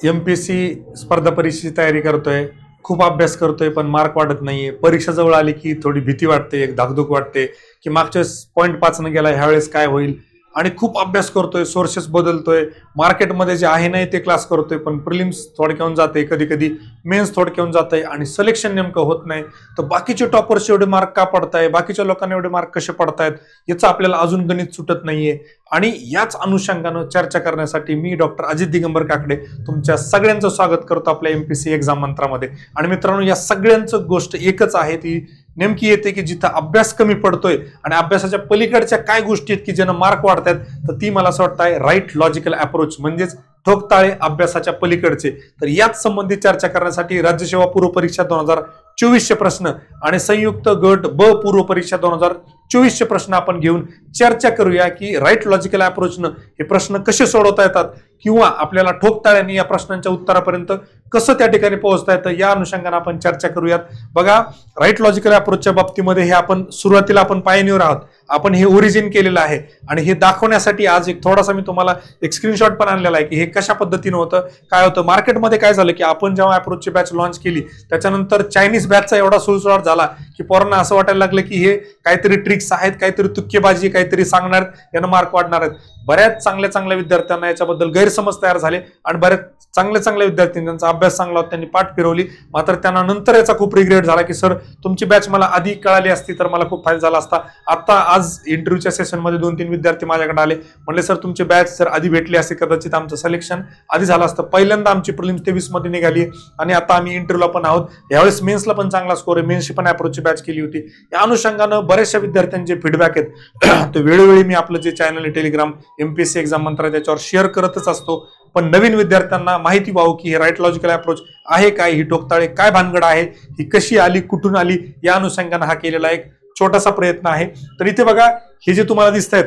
MPSC स्पर्धा परीक्षेची तयारी करतोय, खूप अभ्यास करतोय, पण मार्क वाढत नाहीये. परीक्षा जवळ आली की थोडी भीती वाटते, एक धाकधूक वाटते की मागच्या वेळेस पॉईंट 5 न गेला, ह्यावेळेस काय होईल. आणि खूप अभ्यास करतोय, सोर्सेस बदलतोय, मार्केटमध्ये जे आहे नाही ते क्लास करतोय, पण प्रिलिम्स थोडक्याहून जाते, कधी कधी मेन्स थोडक्याहून जाते आणि सिलेक्शन नेमकं होत नाही. तर बाकीचे टॉपर्स एवढे मार्क का पडताय, बाकीच्या लोकांना एवढे मार्क कसे पडतायत, याचं आपल्याला अजून गणित सुटत नाहीये. आणि याच अनुषंगानं चर्चा करण्यासाठी मी डॉक्टर अजित दिगंबर काकडे तुमच्या सगळ्यांचं स्वागत करतो आपल्या एमपीएससी एक्झाम मंत्रामध्ये. आणि मित्रांनो, या सगळ्यांचं गोष्ट एकच आहे, ती नेमकी येते की जिथं अभ्यास कमी पडतोय आणि अभ्यासाच्या पलीकडच्या काय गोष्टी आहेत की ज्यांना मार्क वाढतात, तर ती मला असं वाटतं आहे राईट लॉजिकल अप्रोच, म्हणजेच ठोकताळे अभ्यासाच्या पलीकडचे. तर याच संबंधी चर्चा करण्यासाठी राज्यसेवा पूर्व परीक्षा 2024चे प्रश्न आणि संयुक्त गट ब पूर्व परीक्षा 2024चे प्रश्न आपण घेऊन चर्चा करूया की राईट लॉजिकल अप्रोचनं हे प्रश्न कसे सोडवता येतात किंवा आपल्याला ठोकताळ्यांनी या प्रश्नांच्या उत्तरापर्यंत कसं त्या ठिकाणी पोहोचता येतं, या अनुषंगाने आपण चर्चा करूयात. बघा, राईट लॉजिकल अप्रोचच्या बाबतीमध्ये हे आपण सुरुवातीला आपण पायनियर आहोत, आपण हे ओरिजिन केलेलं आहे आणि हे दाखवण्यासाठी आज एक थोडासा मी तुम्हाला एक स्क्रीनशॉट पण आणलेला आहे की हे कशा पद्धतीने होतं, काय होतं. मार्केटमध्ये काय झालं की आपण जेव्हा अप्रोचची बॅच लॉन्च केली त्याच्यानंतर चायनीज बॅचचा एवढा सुळसुळाट झाला की पोरांना असं वाटायला लागलं की हे काहीतरी ट्रिक्स आहेत, काहीतरी तुक्केबाजी, काहीतरी सांगणार, यानं मार्क वाढणार आहेत. बऱ्याच चांगल्या चांगल्या विद्यार्थ्यांना याच्याबद्दल गैरसमज तयार झाले आणि बऱ्याच चांगल्या विद्यार्थ्यांनी त्यांचा अभ्यास चांगला होता, त्यांनी पाठ फिरवली. मात्र त्यांना नंतर याचा खूप रिग्रेट झाला की सर, तुमची बॅच मला आधी कळाली असती तर मला खूप फायदा झाला असता. आता आज इंटरव्ह्यूच्या सेशनमध्ये 2-3 विद्यार्थी माझ्याकडे आले, म्हणले सर तुमची बॅच जर आधी भेटली असती कदाचित आमचं सिलेक्शन आधी झालं असतं. पहिल्यांदा आमची प्रिलिम्स 23 मध्ये निघाली आणि आता आम्ही इंटरव्ह्यूला पण आहोत. यावेळेस मेन्सला पण चांगला स्कोर आहे, मेन्सची पण अप्रोचची बॅच केली होती. या अनुषंगानं बऱ्याचशा विद्यार्थ्यांचे फीडबॅक आहेत, तर वेळोवेळी मी आपलं जे चॅनल आहे टेलिग्राम एमपीएससी एक्झाम मंत्र त्याच्यावर शेअर करतच असतो. पण नवीन विद्यार्थ्यांना माहिती व्हावं की हे राईट लॉजिकल अप्रोच आहे काय, ही ठोकताळे काय भानगड आहे, ही कशी आली, कुठून आली, या अनुषंगाने हा केलेला एक छोटासा प्रयत्न आहे. तर इथे बघा, हे जे तुम्हाला दिसत आहेत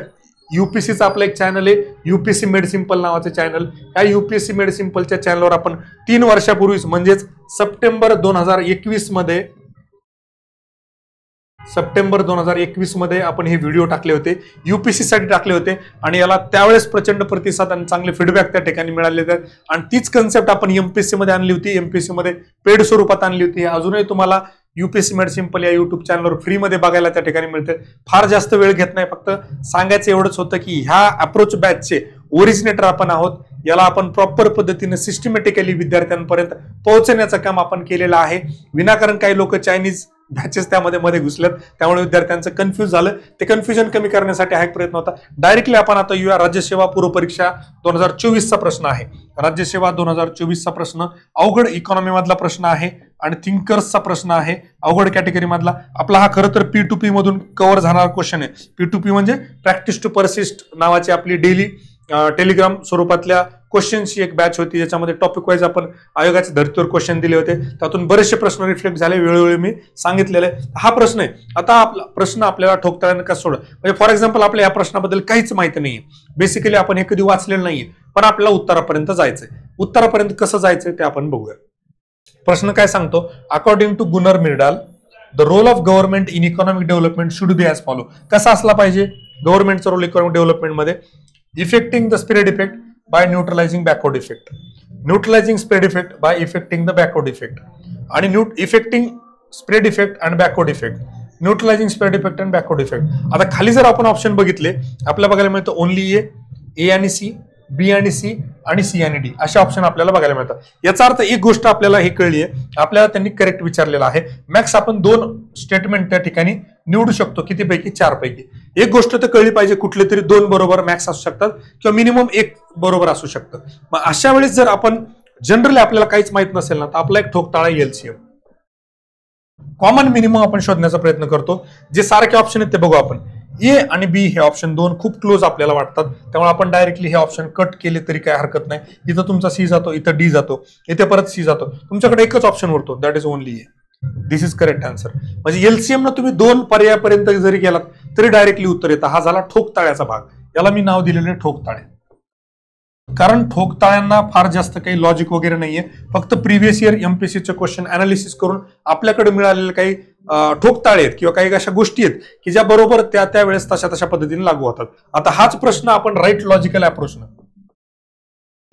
युपीएससीचं आपलं एक चॅनल आहे, युपीएससी मेड सिंपल नावाचं चॅनल. या युपीएससी मेड सिंपलच्या चॅनलवर आपण 3 वर्षापूर्वीच म्हणजेच सप्टेंबर 2021 मध्ये आपण हे व्हिडिओ टाकले होते, युपीएससी साठी टाकले होते आणि याला त्यावेळेस प्रचंड प्रतिसाद आणि चांगले फीडबॅक त्या ठिकाणी मिळाले आहेत. आणि तीच कन्सेप्ट आपण एमपीएससी मध्ये आणली होती, एमपीएससी मध्ये पेड स्वरूपात आणली होती. अजूनही तुम्हाला युपीएससी मेड सिंपल या युट्यूब चॅनलवर फ्री मध्ये बघायला त्या ठिकाणी मिळते. फार जास्त वेळ घेत नाही, फक्त सांगायचं एवढंच होतं की ह्या अप्रोच बॅचचे ओरिजिनेटर आपण आहोत. याला आपण प्रॉपर पद्धतीने सिस्टमॅटिकली विद्यार्थ्यांपर्यंत पोहोचण्याचं काम आपण केलेलं आहे. विनाकारण काही लोक चायनीज बॅचेस त्यामध्ये घुसलेत, त्यामुळे विद्यार्थ्यांचं कन्फ्युज झालं. ते कन्फ्युजन कमी करण्यासाठी हा एक प्रयत्न होता. डायरेक्टली आपण आता येऊया राज्यसेवा पूर्व परीक्षा 2024चा प्रश्न आहे. राज्यसेवा 2024चा प्रश्न अवघड इकॉनॉमी मधला प्रश्न आहे आणि थिंकर्सचा प्रश्न आहे, अवघड कॅटेगरी मधला. आपला हा खरं तर P2P मधून कव्हर झाणारा क्वेश्चन आहे. P2P म्हणजे प्रॅक्टिस टू परसिस्ट नावाची आपली डेली टेलिग्राम स्वरूपातल्या क्वेश्चनची एक बॅच होती, ज्याच्यामध्ये टॉपिक वाईज आपण आयोगाच्या धर्तीवर क्वेश्चन दिले होते. त्यातून बरेचसे प्रश्न रिफ्लेक्ट झाले, वेळोवेळी मी सांगितलेले. हा प्रश्न आहे. आता आपला प्रश्न आपल्याला ठोकताळ्यानं कसं सोड, म्हणजे फॉर एक्झाम्पल आपल्या या प्रश्नाबद्दल काहीच माहिती नाहीये, बेसिकली आपण हे कधी वाचलेलं नाहीये, पण आपल्याला उत्तरापर्यंत जायचंय. उत्तरापर्यंत कसं जायचंय ते आपण बघूया. प्रश्न काय सांगतो, according to Gunnar Myrdal the role of government in economic development should be as follow. कसा असला पाहिजे गव्हर्नमेंटचा रोल इकॉनॉमिक डेव्हलपमेंटमध्ये? Effecting the spread effect by neutralizing backward effect, neutralizing spread effect by effecting the backward effect, आणि effecting spread effect and backward effect, neutralizing spread effect and backward effect. आता खाली जर आपण ऑप्शन बघितले, आपल्याला बघायला मिळतं ओनली ए आणि सी, बी आणि सी आणि सी आणि डी अशा ऑप्शन आपल्याला बघायला मिळतात. याचा अर्थ एक गोष्ट आपल्याला हे कळली आहे, आपल्याला त्यांनी करेक्ट विचारलेलं आहे. मॅक्स आपण 2 स्टेटमेंट त्या ठिकाणी निवडू शकतो, कितीपैकी? 4 पैकी. एक गोष्ट तर कळली पाहिजे, कुठले तरी 2 बरोबर मॅक्स असू शकतात किंवा मिनिमम 1 बरोबर असू शकतं. मग अशा वेळेस जर आपण जनरली आपल्याला काहीच माहित नसेल ना, तर आपला एक ठोकताळा एलसीएम कॉमन मिनिमम आपण शोधण्याचा प्रयत्न करतो. जे सारखे ऑप्शन आहेत ते बघू आपण. ए आणि बी हे ऑप्शन 2 खूप क्लोज आपल्याला वाटतात, त्यामुळे आपण डायरेक्टली हे ऑप्शन कट केले तरी काय हरकत नाही. इथं तुमचा सी जातो, इथं डी जातो, इथे परत सी जातो, तुमच्याकडे एकच ऑप्शन उरतो, that is only A. This is correct answer. म्हणजे एलसीएम ना तुम्ही 2 पर्यायापर्यंत जरी गेलात तरी डायरेक्टली उत्तर येतं. हा झाला ठोकताळ्याचा भाग. याला मी नाव दिलेलं आहे ठोकताळे, कारण ठोकताळ्यांना फार जास्त काही लॉजिक वगैरे नाहीये, फक्त प्रिव्हियस इयर एमपीएससीचे क्वेश्चन अनालिसिस करून आपल्याकडे मिळालेले काही ठोकताळे आहेत किंवा काही अशा गोष्टी आहेत की ज्या बरोबर त्या वेळेस तशा पद्धतीने लागू होतात. आता हाच प्रश्न आपण राईट लॉजिकल अप्रोचनं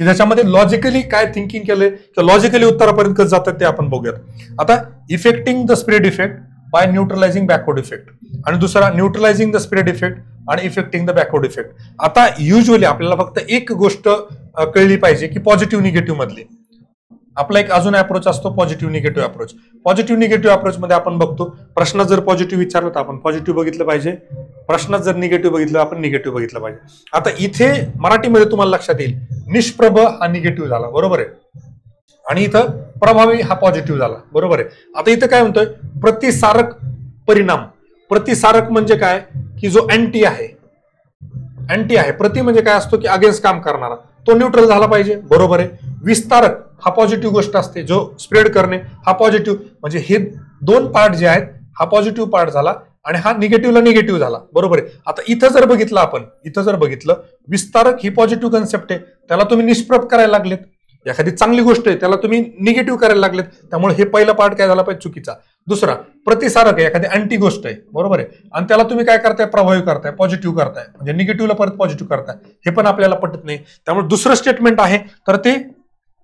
की ज्याच्यामध्ये लॉजिकली काय थिंकिंग केलंय किंवा लॉजिकली उत्तरापर्यंत कसं जातात ते आपण बघूयात. आता effecting the spread effect by neutralizing backward effect आणि दुसरा न्यूट्रलायझिंग द स्प्रेड इफेक्ट आणि इफेक्टिंग द बॅकवर्ड इफेक्ट. आता युजली आपल्याला फक्त एक गोष्ट कळली पाहिजे की पॉझिटिव्ह निगेटिव्ह मधली आपला एक अजून अप्रोच असतो positive negative approach. Positive negative approach मध्ये आपण बघतो प्रश्न जर पॉझिटिव्ह विचारला तर आपण पॉझिटिव्ह बघितलं पाहिजे, प्रश्नात जर निगेटिव्ह बघितलं आपण निगेटिव्ह बघितलं पाहिजे. आता इथे मराठीमध्ये तुम्हाला लक्षात येईल निष्प्रभ हा निगेटिव्ह झाला, बरोबर आहे, आणि इथं प्रभावी हा पॉझिटिव्ह झाला, बरोबर आहे. आता इथं काय म्हणतोय प्रतिसारक परिणाम. प्रतिसारक म्हणजे काय की जो अँटी आहे, अँटी आहे, प्रति म्हणजे काय असतो की अगेन्स्ट काम करणारा, तो न्यूट्रल झाला पाहिजे, बरोबर आहे. विस्तारक हा पॉझिटिव्ह गोष्ट असते, जो स्प्रेड करणे हा पॉझिटिव्ह, म्हणजे हे दोन पार्ट जे आहेत हा पॉझिटिव्ह पार्ट झाला आणि हा निगेटिव्हला निगेटिव्ह झाला, बरोबर आहे. आता इथं जर बघितलं आपण, इथं जर बघितलं विस्तारक ही पॉझिटिव्ह कन्सेप्ट आहे, त्याला तुम्ही निष्प्रभ करायला लागलेत. एखादी चांगली गोष्ट आहे त्याला तुम्ही निगेटिव्ह करायला लागलेत, त्यामुळे हे पहिला पार्ट काय झाला पाहिजे चुकीचा. दुसरा प्रतिसारक आहे, एखादी अँटी गोष्ट आहे, बरोबर आहे, आणि त्याला तुम्ही काय करताय प्रभावी करताय, पॉझिटिव्ह करताय, म्हणजे निगेटिव्हला परत पॉझिटिव्ह करताय, हे पण आपल्याला पटत नाही. त्यामुळे दुसरं स्टेटमेंट आहे तर ते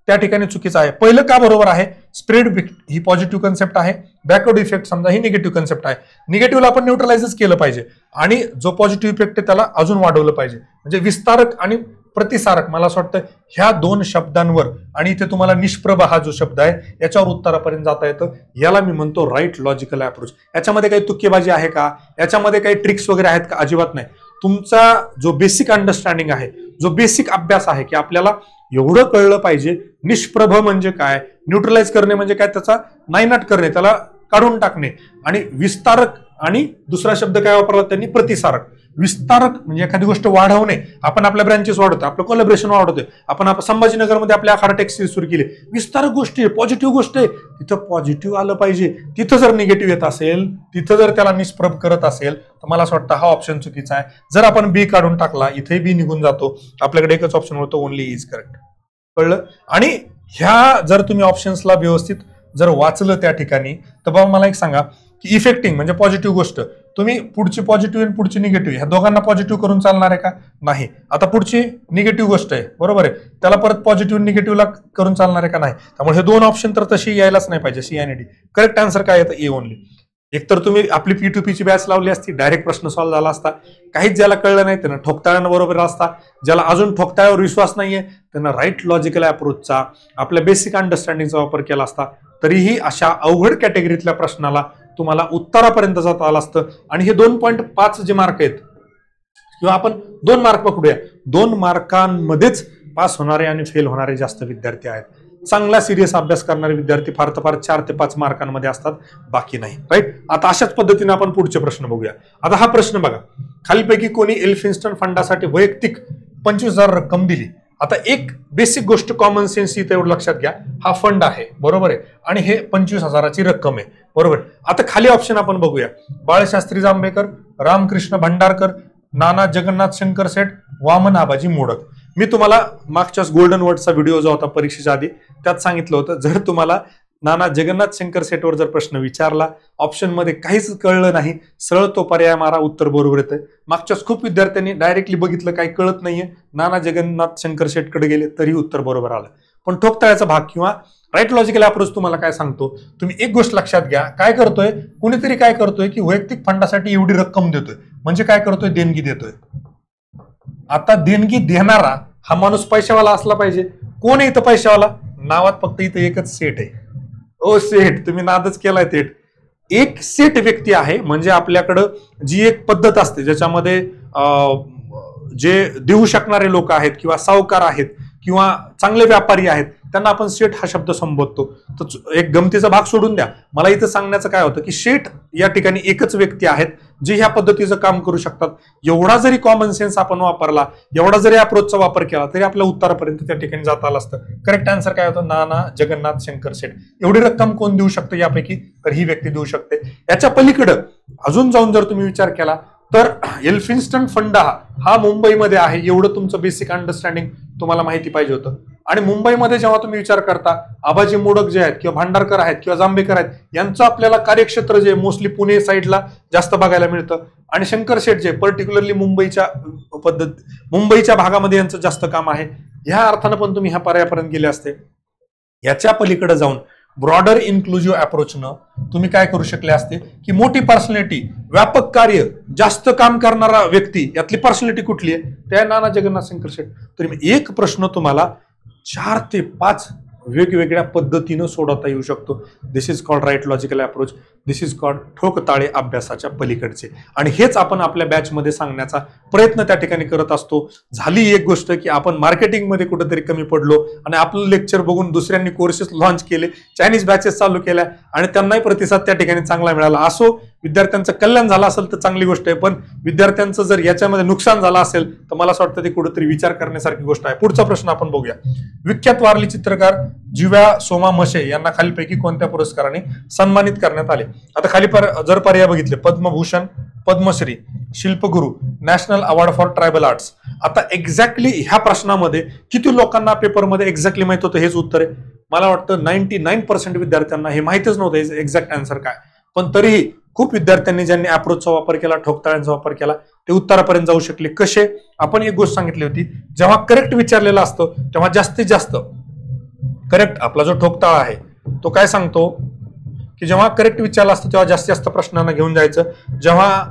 त्या ठिकाणी चुकीचं आहे. पहिलं का बरोबर आहे, स्प्रेड ही पॉझिटिव्ह कन्सेप्ट आहे, बॅकवर्ड इफेक्ट समजा ही निगेटिव्ह कन्सेप्ट आहे. निगेटिव्हला आपण न्यूट्रलाइजच केलं पाहिजे आणि जो पॉझिटिव्ह इफेक्ट आहे त्याला अजून वाढवलं पाहिजे. म्हणजे विस्तारक आणि प्रतिसारक मला असं वाटतं ह्या दोन शब्दांवर आणि इथे तुम्हाला निष्प्रभ हा जो शब्द आहे याच्यावर उत्तरापर्यंत जाता येतं. याला मी म्हणतो राईट लॉजिकल अप्रोच. याच्यामध्ये काही तुक्केबाजी आहे का, याच्यामध्ये काही ट्रिक्स वगैरे आहेत का, अजिबात नाही. तुमचा जो बेसिक अंडरस्टँडिंग आहे, जो बेसिक अभ्यास आहे की आपल्याला एवढं कळलं पाहिजे निष्प्रभ म्हणजे काय, न्यूट्रलाइज करणे म्हणजे काय, त्याचा नायनाट करणे, त्याला काढून टाकणे. आणि विस्तारक आणि दुसरा शब्द काय वापरला त्यांनी प्रतिसारक. विस्तारक म्हणजे एखादी गोष्ट वाढवणे, आपण आपल्या ब्रँचेस वाढवतो, आपलं कोलॅबरेशन वाढवतोय, आपण संभाजीनगरमध्ये आपल्या आखाडा टॅक्सी सुरू केली, विस्तारक गोष्टी आहे, पॉझिटिव्ह गोष्ट आहे, तिथं पॉझिटिव्ह आलं पाहिजे. तिथं जर निगेटिव्ह येत असेल, तिथं जर त्याला निष्प्रभ करत असेल तर मला असं वाटतं हा ऑप्शन चुकीचा आहे. जर आपण बी काढून टाकला इथे बी निघून जातो, आपल्याकडे एकच ऑप्शन होतो ओनली इज करेक्ट. कळलं. आणि ह्या जर तुम्ही ऑप्शन्सला व्यवस्थित जर वाचलं त्या ठिकाणी तर बाबा मला एक सांगा की इफेक्टिंग म्हणजे पॉझिटिव्ह गोष्ट, तुम्ही पुढची पॉझिटिव्ह आणि पुढची निगेटिव्ह ह्या दोघांना पॉझिटिव्ह करून चालणार आहे का, नाही. आता पुढची निगेटिव्ह गोष्ट आहे, बरोबर आहे, त्याला परत पॉझिटिव्ह निगेटिव्हला करून चालणार आहे का, नाही. त्यामुळे हे दोन ऑप्शन तर तशी यायलाच नाही पाहिजे, सी आणि डी. करेक्ट आन्सर काय येतं, ए ओनली. एकतर तुम्ही आपली P2P बॅच लावली असती, डायरेक्ट प्रश्न सॉल्व्ह झाला असता. काहीच ज्याला कळलं नाही त्यांना ठोकताळ्यानं बरोबर असता, ज्याला अजून ठोकताळ्यावर विश्वास नाहीये त्यांना राईट लॉजिकल अप्रोचचा आपल्या बेसिक अंडरस्टँडिंगचा वापर केला असता. तरीही अशा अवघड कॅटेगरीतल्या प्रश्नाला तुम्हाला उत्तरापर्यंत जाता आलं असतं. आणि हे 2.5 जे मार्क आहेत किंवा आपण 2 मार्क पकडूया, 2 मार्कांमध्येच पास होणारे आणि फेल होणारे जास्त विद्यार्थी आहेत. चांगला सिरियस अभ्यास करणारे विद्यार्थी फार तर फार 4 ते 5 मार्कांमध्ये असतात, बाकी नाही. राईट. आता अशाच पद्धतीने आपण पुढचे प्रश्न बघूया. आता हा प्रश्न बघा, खालीपैकी कोणी एल्फिन्स्टन फंडासाठी वैयक्तिक 25,000 रक्कम दिली. आता एक बेसिक गोष्ट कॉमन सेन्स इथे एवढं लक्षात घ्या, हा फंड आहे, बरोबर आहे, आणि हे 25,000ची रक्कम आहे, बरोबर. आता खाली ऑप्शन आपण बघूया, बाळशास्त्री जांभेकर, रामकृष्ण भंडारकर, नाना जगन्नाथ शंकर सेठ, वामन आबाजी मोडक. मी तुम्हाला मागच्याच गोल्डन वर्डचा व्हिडिओ जो होता परीक्षेच्या आधी त्यात सांगितलं होतं, जर तुम्हाला नाना जगन्नाथ शंकर सेठवर जर प्रश्न विचारला, ऑप्शन मध्ये काहीच कळलं नाही, सरळ तो पर्याय मारा, उत्तर बरोबर येतं. मागच्याच खूप विद्यार्थ्यांनी डायरेक्टली बघितलं काही कळत नाहीये, नाना जगन्नाथ शंकर सेठकडे गेले तरी उत्तर बरोबर आलं. पण ठोकताळ्याचा भाग किंवा राईट लॉजिकल अप्रोच तुम्हाला काय सांगतो, तुम्ही एक गोष्ट लक्षात घ्या, काय करतोय कुणीतरी काय करतोय की वैयक्तिक फंडासाठी एवढी रक्कम देतोय, म्हणजे काय करतोय, देणगी देतोय. आता देणगी देणारा हा माणूस पैशावाला असला पाहिजे. कोण आहे इथं पैशावाला, नावात फक्त इथं एकच सेठ आहे. ओ सेठ, तुम्ही नादच केलाय थेट. एक सेठ व्यक्ती आहे, म्हणजे आपल्याकडं जी एक पद्धत असते ज्याच्यामध्ये जे देऊ शकणारे लोक आहेत किंवा सावकार आहेत किंवा चांगले व्यापारी आहेत त्यांना आपण शेठ हा शब्द संबोधतो. तर एक गमतीचा भाग सोडून द्या, मला इथं सांगण्याचं काय होतं की शेठ या ठिकाणी एकच व्यक्ती आहेत जे ह्या पद्धतीचं काम करू शकतात. एवढा जरी कॉमन सेन्स आपण वापरला, एवढा जरी अप्रोचचा वापर केला तरी आपल्या उत्तरापर्यंत त्या ठिकाणी जाता आलं असतं. करेक्ट आन्सर काय होतं, नाना जगन्नाथ शंकर सेठ. एवढी रक्कम कोण देऊ शकतं यापैकी, तर ही व्यक्ती देऊ शकते. याच्या पलीकडं अजून जाऊन जर तुम्ही विचार केला तर एल्फिन्स्टन फंड हा मुंबईमध्ये आहे, एवढं तुमचं बेसिक अंडरस्टँडिंग तुम्हाला माहिती पाहिजे होतं. आणि मुंबईमध्ये जेव्हा तुम्ही विचार करता, आबाजी मोडक जे आहेत किंवा भांडारकर आहेत किंवा जांभेकर आहेत यांचं आपल्याला कार्यक्षेत्र जे मोस्टली पुणे साईडला जास्त बघायला मिळतं, आणि शंकर शेठ जे पर्टिक्युलरली मुंबईच्या भागामध्ये यांचं जास्त काम आहे. ह्या अर्थानं पण तुम्ही ह्या पर्यायापर्यंत गेले असते. याच्या पलीकडे जाऊन ब्रॉडर इन्क्लुझिव्ह अप्रोचनं तुम्ही काय करू शकले असते की मोठी पर्सनॅलिटी, व्यापक कार्य, जास्त काम करणारा व्यक्ती, यातली पर्सनॅलिटी कुठली आहे, त्या नाना जगन्नाथ शंकर शेठ. तरी एक प्रश्न तुम्हाला 4 ते 5 वेगवेगळ्या पद्धतीनं सोडवता येऊ शकतो. This is called right logical approach. This is called ठोकताळे अभ्यासाच्या पलीकडचे. आणि हेच आपण आपल्या बॅचमध्ये सांगण्याचा प्रयत्न त्या ठिकाणी करत असतो. झाली एक गोष्ट की आपण मार्केटिंगमध्ये कुठेतरी कमी पडलो आणि आपलं लेक्चर बघून दुसऱ्यांनी कोर्सेस लॉन्च केले, चायनीज बॅचेस चालू केल्या आणि त्यांनाही प्रतिसाद त्या ठिकाणी चांगला मिळाला. असो, विद्यार्थ्यांचं कल्याण झालं असेल तर चांगली गोष्ट आहे, पण विद्यार्थ्यांचं जर याच्यामध्ये नुकसान झालं असेल तर मला असं वाटतं ते कुठेतरी विचार करण्यासारखी गोष्ट आहे. पुढचा प्रश्न आपण बघूया. विख्यात वारली चित्रकार जिव्या सोमा मशे यांना खालीलपैकी कोणत्या पुरस्काराने सन्मानित करण्यात आले? आता खाली जर पर्याय बघितले, Padma Bhushan, Padma Shri, Shilpguru, national award for tribal arts. आता एक्झॅक्टली ह्या प्रश्नामध्ये किती लोकांना पेपरमध्ये एक्झॅक्टली माहित होतं हेच उत्तर आहे. मला वाटतं 99% विद्यार्थ्यांना हे माहितच नव्हतं एक्झॅक्ट आन्सर काय. पण तरीही खूप विद्यार्थ्यांनी ज्यांनी अप्रोचचा वापर केला, ठोकताळ्यांचा वापर केला, ते उत्तरापर्यंत जाऊ शकले. कसे? आपण एक गोष्ट सांगितली होती, जेव्हा करेक्ट विचारलेला असतो तेव्हा जास्तीत जास्त करेक्ट आपला जो ठोकताळा आहे तो काय सांगतो की जेव्हा करेक्ट विचारला असतं तेव्हा जास्तीत जास्त प्रश्नांना घेऊन जायचं, जेव्हा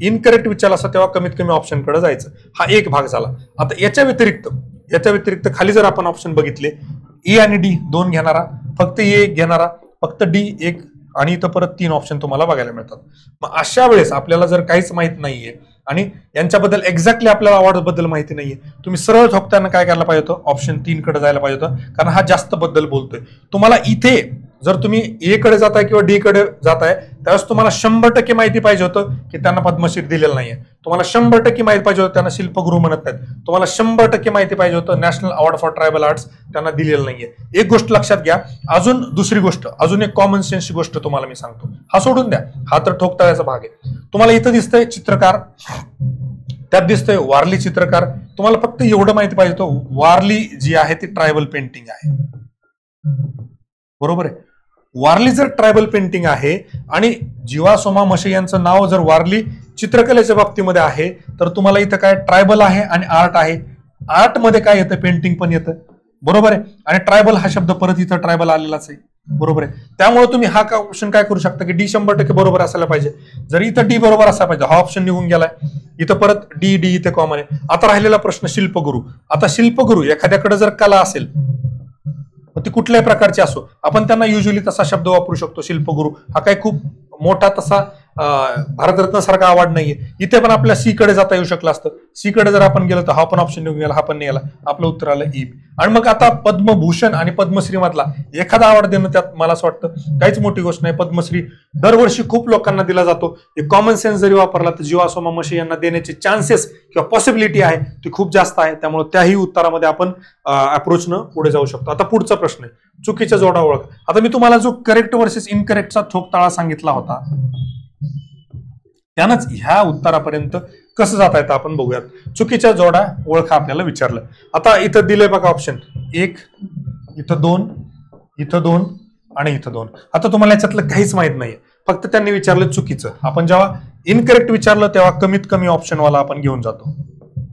इनकरेक्ट विचारला असतं तेव्हा कमीत कमी ऑप्शनकडे जायचं. हा एक भाग झाला. आता याच्या व्यतिरिक्त खाली जर आपण ऑप्शन बघितले, ई आणि डी 2 घेणारा, फक्त ए 1 घेणारा, फक्त डी 1 आणि इथं परत 3 ऑप्शन तुम्हाला बघायला मिळतात. मग अशा वेळेस आपल्याला जर काहीच माहित नाहीये आणि यांच्याबद्दल एक्झॅक्टली आपल्याला अवॉर्ड बद्दल माहिती नाहीये, तुम्ही सरळ ठोकताना काय करायला पाहिजे होतं? ऑप्शन 3 कडे जायला पाहिजे होतं, कारण हा जास्त बद्दल बोलतोय. तुम्हाला इथे जर तुम्ही ए कडे जाताय किंवा डी कडे जाताय त्यावेळेस तुम्हाला 100% माहिती पाहिजे होतं की त्यांना पद्मश्री दिलेलं नाहीये. तुम्हाला 100% माहिती पाहिजे होतं त्यांना शिल्पगुरु म्हणत नाहीत. तुम्हाला 100% माहिती पाहिजे होतं national award for tribal arts त्यांना दिलेलं नाहीये. एक गोष्ट लक्षात घ्या. अजून दुसरी गोष्ट, अजून एक कॉमन सेन्सची गोष्ट तुम्हाला मी सांगतो. हा सोडून द्या, हा तर ठोकताळ्याचा भाग आहे. तुम्हाला इथं दिसतंय चित्रकार, त्यात दिसतंय वारली चित्रकार. तुम्हाला फक्त एवढं माहिती पाहिजे होतं, वारली जी आहे ती ट्रायबल पेंटिंग आहे. बरोबर आहे. वारली जर ट्रायबल पेंटिंग आहे आणि जिवा सोमा मशे यांचं नाव जर वारली चित्रकलेच्या बाबतीमध्ये आहे, तर तुम्हाला इथं काय ट्रायबल आहे आणि आर्ट आहे. आर्ट मध्ये काय येतं? पेंटिंग पण येतं. बरोबर आहे. आणि ट्रायबल हा शब्द परत इथं ट्रायबल आलेलाच आहे. बरोबर आहे. त्यामुळे तुम्ही हा ऑप्शन काय करू शकता की डी 100% बरोबर असायला पाहिजे. जर इथं डी बरोबर असायला पाहिजे, हा ऑप्शन निघून गेलाय. इथं परत डी इथे कॉमन आहे. आता राहिलेला प्रश्न शिल्पगुरु. आता शिल्पगुरु एखाद्याकडे जर कला असेल, ती कुठल्याही प्रकारची असो, आपण त्यांना युजली तसा शब्द वापरू शकतो शिल्पगुरु. हा काही खूप मोठा तसा भारतरत्न सारखा अवॉर्ड नाहीये. इथे पण आपल्या सी कडे जाता येऊ शकलं असतं. सी कडे जर आपण गेलो तर हा पण ऑप्शन निघून गेला, हा पण नाही गेला. आपलं उत्तर आलं ई. आणि मग आता पद्मभूषण आणि पद्मश्री मधला एखादा अवॉर्ड देणं त्यात मला असं वाटतं काहीच मोठी गोष्ट नाही. पद्मश्री दरवर्षी खूप लोकांना दिला जातो. एक कॉमन सेन्स जरी वापरला तर जिवा सोमा मशे यांना देण्याचे चान्सेस किंवा पॉसिबिलिटी आहे ती खूप जास्त आहे. त्यामुळे त्याही उत्तरामध्ये आपण अप्रोचनं पुढे जाऊ शकतो. आता पुढचा प्रश्न आहे चुकीच्या जोडा ओळख. आता मी तुम्हाला जो करेक्ट वर्सेस इनकरेक्टचा ठोकताळा सांगितला होता, त्यानंच ह्या उत्तरापर्यंत कसं जाता येतं आपण बघूयात. चुकीच्या जोडा ओळखा आपल्याला विचारलं. आता इथं दिलंय बघा ऑप्शन 1, इथं 2, इथं 2 आणि इथं 2. आता तुम्हाला याच्यातलं काहीच माहित नाहीये, फक्त त्यांनी विचारलं चुकीचं. आपण जेव्हा इनकरेक्ट विचारलं तेव्हा कमीत कमी ऑप्शन वाला आपण घेऊन जातो.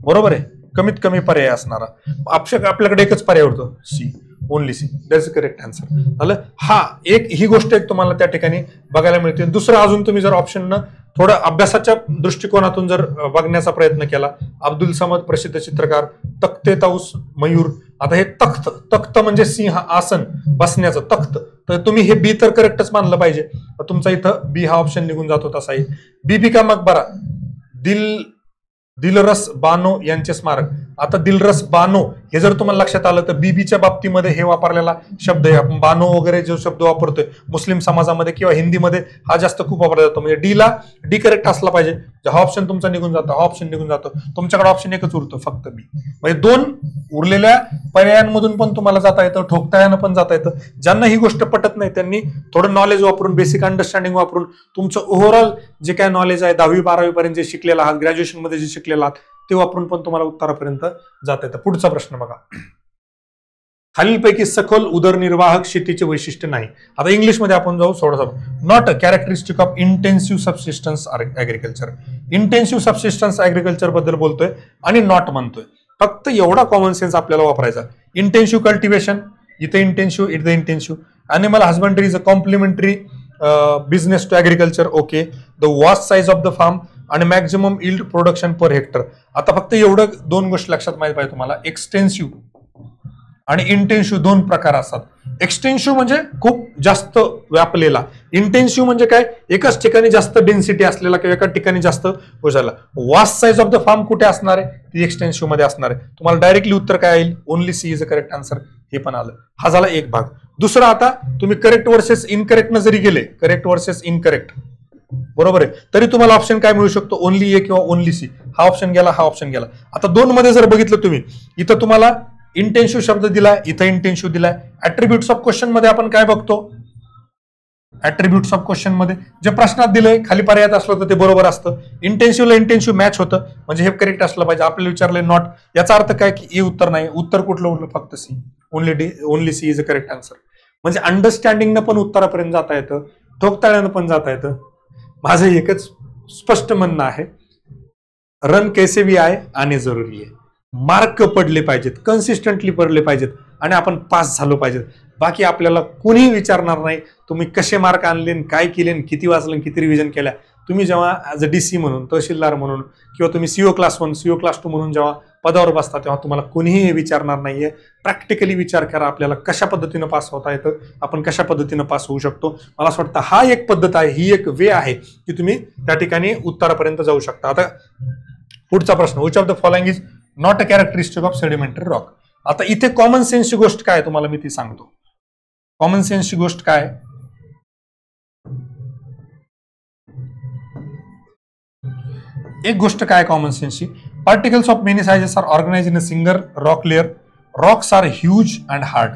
बरोबर आहे. कमीत कमी पर्याय असणारा आपल्याकडे एकच पर्याय होतो, C, only C. That's correct answer झालं. हा ही गोष्ट एक तुम्हाला त्या ठिकाणी बघायला मिळते. दुसरं अजून तुम्ही जर ऑप्शननं थोडं अभ्यासाच्या दृष्टिकोनातून जर बघण्याचा प्रयत्न केला, अब्दुल समद प्रसिद्ध चित्रकार, तख्ते ताऊस मयूर. आता हे तख्त म्हणजे सिंह आसन बसण्याचं तख्त, तर तुम्ही हे बी तर करेक्टच मानलं पाहिजे. तुमचा इथं बी हा ऑप्शन निघून जातो. तसाही बीबी का मकबरा, दिलरस बानो यांचे स्मारक. आता दिलरस बानो हे जर तुम्हाला लक्षात आलं तर बीबीच्या बाबतीमध्ये हे वापरलेला शब्द आहे. आपण बानो वगैरे जो शब्द वापरतोय मुस्लिम समाजामध्ये किंवा हिंदीमध्ये हा जास्त खूप वापरला जातो. म्हणजे डीला डी करेक्ट असला पाहिजे. हा ऑप्शन तुमचा निघून जातो, हा ऑप्शन निघून जातो. तुमच्याकडे ऑप्शन एकच उरतो, फक्त बी. म्हणजे 2 उरलेल्या पर्यायांमधून पण तुम्हाला जाता येतं, ठोकताळ्यानं पण जाता येतं. ज्यांना ही गोष्ट पटत नाही त्यांनी थोडं नॉलेज वापरून, बेसिक अंडरस्टँडिंग वापरून तुमचं ओव्हरऑल जे काय नॉलेज आहे 10वी-12वी पर्यंत जे शिकलेलं आहात, ग्रॅज्युएशन मध्ये जे शिकलेलं आहात ते वापरून पण तुम्हाला उत्तरापर्यंत जाता येतं. पुढचा प्रश्न बघा. खालीलपैकी सखोल उदरनिर्वाहक शेतीचे वैशिष्ट्य नाही. आता इंग्लिशमध्ये आपण जाऊ थोडंसं. Not a characteristic of intensive subsistence agriculture. Intensive subsistence agriculture बद्दल बोलतोय आणि नॉट म्हणतोय. फक्त एवढा कॉमन सेन्स आपल्याला वापरायचा. इंटेन्सिव्ह कल्टिवेशन, इथे इंटेन्सिव्ह, इथे intensive. Animal husbandry is a complementary business to agriculture. Okay. The vast size of the farm आणि maximum yield production per hectare. आता फक्त एवढं दोन गोष्टी लक्षात माहिती पाहिजे तुम्हाला. एक्सटेन्सिव्ह आणि इंटेन्सिव्ह दोन प्रकार असतात. एक्सटेन्सिव्ह म्हणजे खूप जास्त व्यापलेला. इंटेन्सिव्ह म्हणजे काय, एकाच ठिकाणी जास्त डेन्सिटी असलेला किंवा एका ठिकाणी जास्त पोचायला. Vast size of the farm कुठे असणार आहे, ती एक्सटेन्सिव्ह मध्ये असणार आहे. तुम्हाला डायरेक्टली उत्तर काय येईल, only C is a correct answer. हे पण आलं. हा झाला एक भाग. दुसरा, आता तुम्ही करेक्ट वर्सेस इनकरेक्ट न जरी गेले, करेक्ट वर्सेस इनकरेक्ट, बरोबर आहे, तरी तुम्हाला ऑप्शन काय मिळू शकतो, ओनली ए किंवा ओनली सी. हा ऑप्शन गेला, हा ऑप्शन गेला. आता दोन मध्ये जर बघितलं तुम्ही, इथं तुम्हाला इंटेन्सिव्ह शब्द दिलाय, इथं इंटेन्सिव्ह दिलाय. ऍट्रिब्यूट्स ऑफ क्वेश्चन मध्ये आपण काय बघतो, ऍट्रिब्यूट्स ऑफ क्वेश्चन मध्ये जे प्रश्नात दिलंय खाली पर्यायात असलं तर ते बरोबर असतं. इंटेन्सिव्हला इंटेन्सिव्ह मॅच होतं, म्हणजे हे करेक्ट असलं पाहिजे. आपल्याला विचारलंय नॉट, याचा अर्थ काय की ए उत्तर नाही. उत्तर कुठलं उरलं, फक्त सी. Only C is a correct answer. म्हणजे अंडरस्टँडिंगनं पण उत्तरापर्यंत जाता येतं, ठोकताळ्यानं पण जाता येतं. माझं एकच स्पष्ट म्हणणं आहे, रन कैसे भी आए आने जरुरी आहे. मार्क पडले पाहिजेत, कन्सिस्टंटली पडले पाहिजेत आणि आपण पास झालो पाहिजेत. बाकी आपल्याला कोणीही विचारणार नाही तुम्ही कसे मार्क आणले, काय केले, किती वाचलं, किती रिव्हिजन केल्या. तुम्ही जेव्हा ऍज अ डीसी म्हणून, तहसीलदार म्हणून किंवा तुम्ही सीओ क्लास 1, सीओ क्लास 2 म्हणून जेव्हा पदावर बसता, तेव्हा तुम्हाला कोणीही विचारणार नाहीये. प्रॅक्टिकली विचार करा, आपल्याला कशा पद्धतीनं पास होता येतं, आपण कशा पद्धतीनं पास होऊ शकतो. मला असं वाटतं हा एक पद्धत आहे, ही एक वे आहे की तुम्ही त्या ठिकाणी उत्तरापर्यंत जाऊ शकता. आता पुढचा प्रश्न, which of the following is not a characteristic of sedimentary rock. आता इथे कॉमन सेन्सची गोष्ट काय तुम्हाला मी ती सांगतो. कॉमन सेन्सची गोष्ट काय, एक गोष्ट काय कॉमन सेन्सची, particles of many sizes are organized in a single rock layer. Rocks are huge and hard.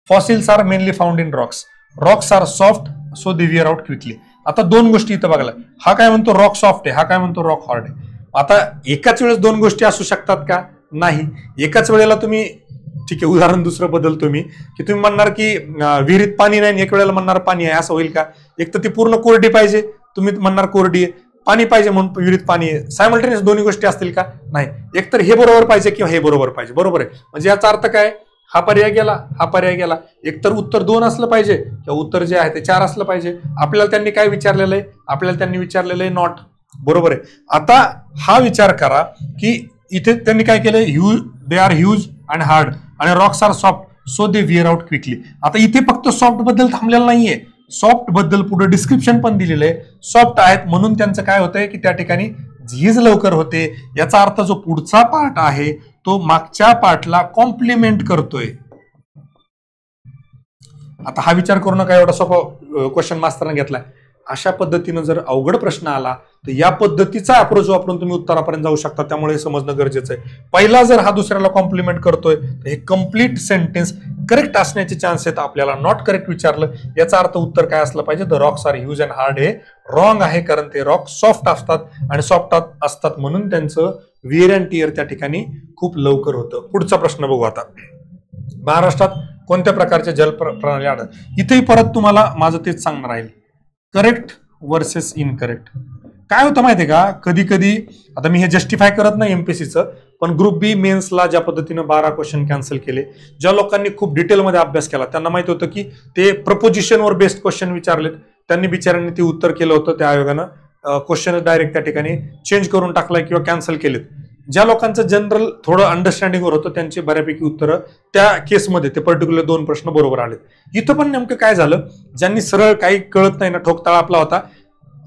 Fossils are mainly found in rocks. Rocks are soft so they wear out quickly. आता दोन गोष्टी इथं बघायला, हा काय म्हणतो rock soft आहे, हा काय म्हणतो रॉक हार्ड आहे. आता एकाच वेळेस दोन गोष्टी असू शकतात का, नाही. एकाच वेळेला तुम्ही, ठीक आहे, उदाहरण दुसरं बदलतो मी, की तुम्ही म्हणणार की विहिरीत पाणी नाही, एक वेळेला म्हणणार पाणी आहे, असं होईल का. एक तर ती पूर्ण कोरडी पाहिजे, तुम्ही म्हणणार कोरडी आहे. पाणी पाहिजे म्हणून विहिरीत पाणी आहे, सायमल्टेनियस दोन्ही गोष्टी असतील का, नाही. एकतर हे बरोबर पाहिजे किंवा हे बरोबर पाहिजे, बरोबर आहे. म्हणजे याचा अर्थ काय, हा पर्याय गेला, हा पर्याय गेला. एकतर उत्तर 2 असलं पाहिजे किंवा उत्तर जे आहे ते 4 असलं पाहिजे. आपल्याला त्यांनी काय विचारलेलं आहे, आपल्याला त्यांनी विचारलेलं आहे नॉट, बरोबर आहे. आता हा विचार करा की इथे त्यांनी काय केलंय, huge, they are huge and hard आणि rocks are soft so they wear out quickly. आता इथे फक्त सॉफ्ट बद्दल थांबलेलं नाहीये, सॉफ्ट बद्दल पुढे डिस्क्रिप्शन पण दिलेलं आहे. सॉफ्ट आहेत म्हणून त्यांचं काय होतंय की त्या ठिकाणी झीज लवकर होते. याचा अर्थ जो पुढचा पार्ट आहे तो मागच्या पार्टला कॉम्प्लिमेंट करतोय. आता हा विचार करू नका, एवढा सोपा क्वेश्चन मास्तरने घेतलाय. अशा पद्धतीनं जर अवघड प्रश्न आला तर या पद्धतीचा अप्रोच वापरून तुम्ही उत्तरापर्यंत जाऊ शकता. त्यामुळे हे समजणं गरजेचं आहे. पहिला जर हा दुसऱ्याला कॉम्प्लिमेंट करतोय तर हे कम्प्लीट सेंटेन्स करेक्ट असण्याचे चान्स आहेत. आपल्याला नॉट करेक्ट विचारलं, याचा अर्थ उत्तर काय असलं पाहिजे, the rocks are huge and hard. हे रॉंग आहे, कारण ते रॉक सॉफ्ट असतात आणि सॉफ्ट असतात म्हणून त्यांचं विअर अँड टिअर त्या ठिकाणी खूप लवकर होतं. पुढचा प्रश्न बघू आता. महाराष्ट्रात कोणत्या प्रकारच्या जल प्रणाली आढळतात. इथेही परत तुम्हाला माझं तेच सांगणार आहे, करेक्ट वर्सेस इनकरेक्ट. काय होतं माहितीये का, कधी कधी, आता मी हे जस्टिफाय करत नाही एमपीसीचं, पण ग्रुप बी मेन्सला ज्या पद्धतीनं 12 क्वेश्चन कॅन्सल केले, ज्या लोकांनी खूप डिटेलमध्ये अभ्यास केला त्यांना माहित होतं की ते प्रपोजिशनवर बेस्ड क्वेश्चन विचारलेत, त्यांनी बिचाऱ्यांनी ते उत्तर केलं होतं. त्या आयोगानं क्वेश्चन डायरेक्ट त्या ठिकाणी चेंज करून टाकलाय किंवा कॅन्सल केलेत. ज्या लोकांचं जनरल थोडं अंडरस्टँडिंगवर होतं त्यांची बऱ्यापैकी उत्तरं त्या केसमध्ये ते पर्टिक्युलर 2 प्रश्न बरोबर आलेत. इथं पण नेमकं काय झालं, ज्यांनी सरळ काही कळत नाही ना, ठोकताळा आपला होता,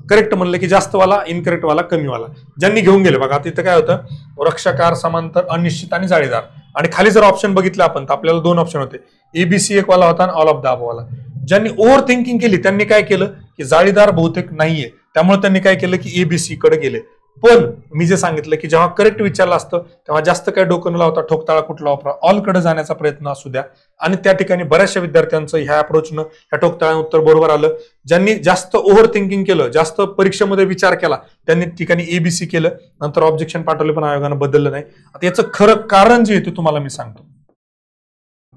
करेक्ट म्हणलं की जास्त वाला, इनकरेक्ट वाला कमी वाला, ज्यांनी घेऊन गेले. बघा आता इथं काय होतं, वृक्षाकार, समांतर, अनिश्चित आणि जाळीदार. आणि खाली जर ऑप्शन बघितलं आपण तर आपल्याला 2 ऑप्शन होते, एबीसी एक वाला होता आणि ऑल ऑफ द अबव वाला. ज्यांनी ओव्हर थिंकिंग केली त्यांनी काय केलं की जाळीदार बहुतेक नाहीये, त्यामुळे त्यांनी काय केलं की एबीसी कडे गेले. पण मी जे सांगितलं की जेव्हा करेक्ट विचारलं असतं तेव्हा जास्त काय डोकं न लावता ठोकताळा कुठला वापरा, ऑल कडे जाण्याचा प्रयत्न असू द्या. आणि त्या ठिकाणी बऱ्याचशा विद्यार्थ्यांचं ह्या अप्रोचनं, ह्या ठोकताळ्यानं उत्तर बरोबर आलं. ज्यांनी जास्त ओव्हर थिंकिंग केलं, जास्त परीक्षेमध्ये विचार केला, त्यांनी ठिकाणी एबीसी केलं, नंतर ऑब्जेक्शन पाठवले पण आयोगानं बदललं नाही. आता याचं खरं कारण जे आहे ते तुम्हाला मी सांगतो.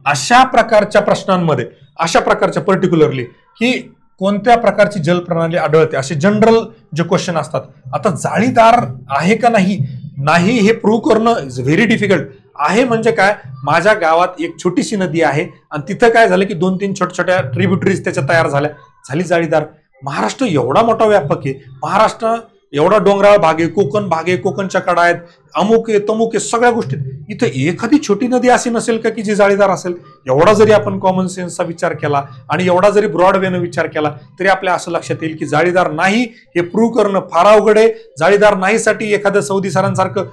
अशा प्रकारच्या प्रश्नांमध्ये, अशा प्रकारच्या पर्टिक्युलरली की कोणत्या प्रकारची जलप्रणाली आढळते, असे जनरल जे क्वेश्चन असतात. आता जाळीदार आहे का नाही हे प्रूव्ह करणं इज व्हेरी डिफिकल्ट. आहे म्हणजे काय, माझ्या गावात एक छोटीशी नदी आहे आणि तिथं काय झालं की 2-3 छोट्या ट्रिब्युटरीज त्याच्या तयार झाली जाळीदार. महाराष्ट्र एवढा मोठा व्यापक आहे, महाराष्ट्र एवढा डोंगराळ भाग आहे, कोकण भाग आहे, कोकणच्या कडा आहेत, अमुक आहे तमुक आहे, सगळ्या गोष्टी. इथं एखादी छोटी नदी अशी नसेल का की जी जाळीदार असेल. एवढा जरी आपण कॉमन सेन्सचा विचार केला आणि एवढा जरी ब्रॉड वेनं विचार केला तरी आपल्या असं लक्षात येईल की जाळीदार नाही हे प्रूव्ह करणं फार अवघड आहे. जाळीदार नाहीसाठी एखादं सौदी सरांसारखं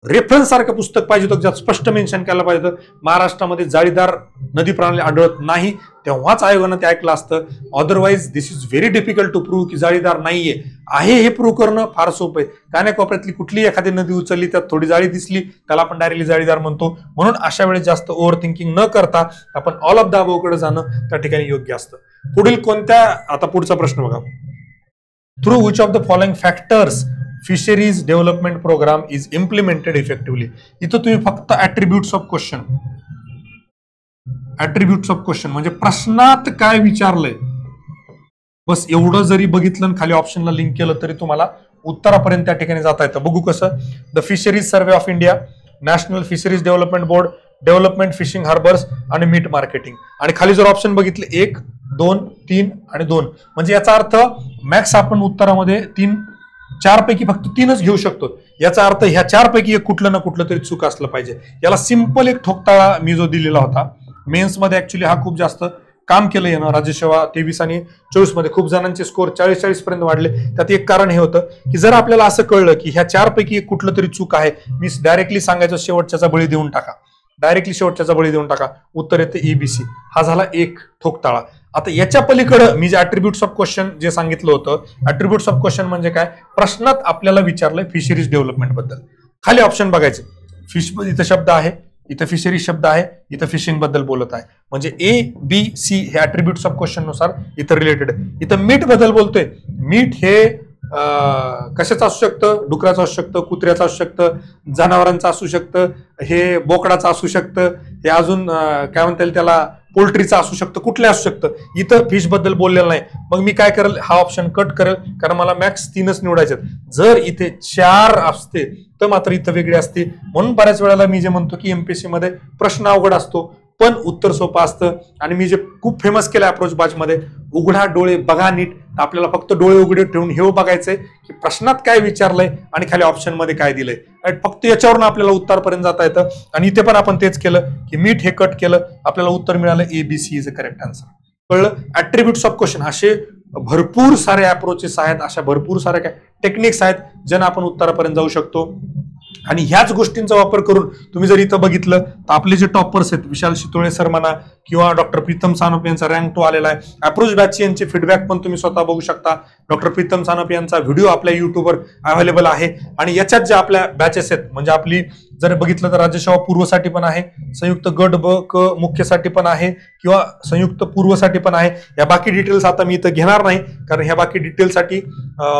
रेफरन्स सारखं पुस्तक पाहिजे होतं ज्यात स्पष्ट मेन्शन केलं पाहिजे होतं महाराष्ट्रामध्ये जाळीदार नदी प्रणाली आढळत नाही, तेव्हाच आयोगानं ते ऐकलं असतं. Otherwise this is very difficult to prove की जाळीदार नाहीये. आहे हे प्रूव्ह करणं फार सोपं आहे. कान्याकोपऱ्यातली कुठली एखादी नदी उचलली त्यात थोडी जाळी दिसली त्याला आपण डायरेक्टली जाळीदार म्हणतो. म्हणून अशा वेळेस जास्त ओव्हर थिंकिंग न करता आपण ऑल ऑफ द अबोव्हकडे जाणं त्या ठिकाणी योग्य असतं. पुढील कोणत्या, आता पुढचा प्रश्न बघा. Through which of the following factors fisheries development programme is implemented effectively. इथं तुम्ही फक्त ऍट्रिब्यूट्स ऑफ क्वेश्चन म्हणजे प्रश्नात काय विचारलंय बस एवढं जरी बघितलं आणि खाली ऑप्शनला लिंक केलं तरी तुम्हाला उत्तरापर्यंत त्या ठिकाणी जाता येतं. बघू कसं. The fisheries survey of India, national fisheries development board, development fishing harbours आणि मीट मार्केटिंग. आणि खाली जर ऑप्शन बघितले 1, 2, 3 आणि 2 म्हणजे याचा अर्थ मॅक्स आपण उत्तरामध्ये 4 पैकी फक्त 3च घेऊ शकतो. याचा अर्थ ह्या 4 पैकी एक कुठलं ना कुठलं तरी चूक असलं पाहिजे. याला सिंपल एक ठोकताळा मी जो दिलेला होता मेन्स मध्ये, ऍक्च्युली हा खूप जास्त काम केलं यानं. राज्यसेवा 23 आणि 24 मध्ये खूप जणांचे स्कोर 40-40 पर्यंत वाढले. त्यात एक कारण हे होतं की जर आपल्याला असं कळलं की ह्या 4 पैकी एक कुठलं तरी चूक आहे, मी डायरेक्टली सांगायचं शेवटच्याचा बळी देऊन टाका, उत्तर येते EBC. हा झाला एक ठोकताळा. आता याच्या पलीकडे मी जे ऍट्रिब्यूट्स ऑफ क्वेश्चन जे सांगितलं होतं, ऍट्रिब्यूट्स ऑफ क्वेश्चन म्हणजे काय, प्रश्नात आपल्याला विचारलंय फिशरीज डेव्हलपमेंट बद्दल. खाली ऑप्शन बघायचे, फिश इथं शब्द आहे, इथं फिशरीज शब्द आहे, इथं फिशिंग बद्दल बोलत आहे. म्हणजे A-B-C हे ऍट्रिब्यूट्स ऑफ क्वेश्चन नुसार इथं रिलेटेड. इथं मीट बद्दल बोलतोय. मीट हे कशाचं असू शकतं, डुकराचं असू शकतं, कुत्र्याचं असू शकतं, जनावरांचं असू शकतं, हे बोकडाचं असू शकतं, हे अजून काय म्हणता येईल त्याला पोल्ट्रीचं असू शकतं, कुठलं असू शकतं. इथं फिश बद्दल बोललेलं नाही. मग मी काय करेल, हा ऑप्शन कट करेल कारण मला मॅक्स 3च निवडायचे. जर इथे 4 असते तर मात्र इथं वेगळी असते. म्हणून बऱ्याच वेळेला मी जे म्हणतो की MPSC मध्ये प्रश्न अवघड असतो पण उत्तर सोपं असतं. आणि मी जे खूप फेमस केलं अप्रोच बॅच मध्ये, उघडा डोळे बघा नीट. आपल्याला फक्त डोळे उघडे ठेवून हे बघायचंय की प्रश्नात काय विचारलंय आणि खाली ऑप्शन मध्ये काय दिलंय. फक्त याच्यावरून आपल्याला उत्तरपर्यंत जाता येतं. आणि इथे पण आपण तेच केलं की मीठ हे कट केलं, आपल्याला उत्तर मिळालं ABC is a correct answer. कळलं. ऍट्रिब्यूट्स ऑफ क्वेश्चन असे भरपूर सारे अप्रोचेस आहेत, अशा भरपूर साऱ्या काय टेक्निक्स आहेत ज्यांना आपण उत्तरापर्यंत जाऊ शकतो. आणि ह्याच गोष्टींचा वापर करून तुम्ही जर इथं बघितलं तर आपले जे टॉपर्स आहेत, विशाल शितोळे सर म्हणा किंवा डॉक्टर प्रीतम सानप यांचा रँक 2 आलेला आहे. अप्रोच बॅच यांचे फीडबॅक पण तुम्ही स्वतः बघू शकता. डॉक्टर प्रीतम सानप यांचा व्हिडिओ आपल्या युट्यूबवर अवेलेबल आहे. आणि याच्यात ज्या आपल्या बॅचेस आहेत म्हणजे आपली जर बघितलं तर राज्यसेवा पूर्वसाठी पण आहे, संयुक्त गट ब क मुख्यसाठी पण आहे किंवा संयुक्त पूर्वसाठी पण आहे. या बाकी डिटेल्स आता मी इथं घेणार नाही कारण ह्या बाकी डिटेल्ससाठी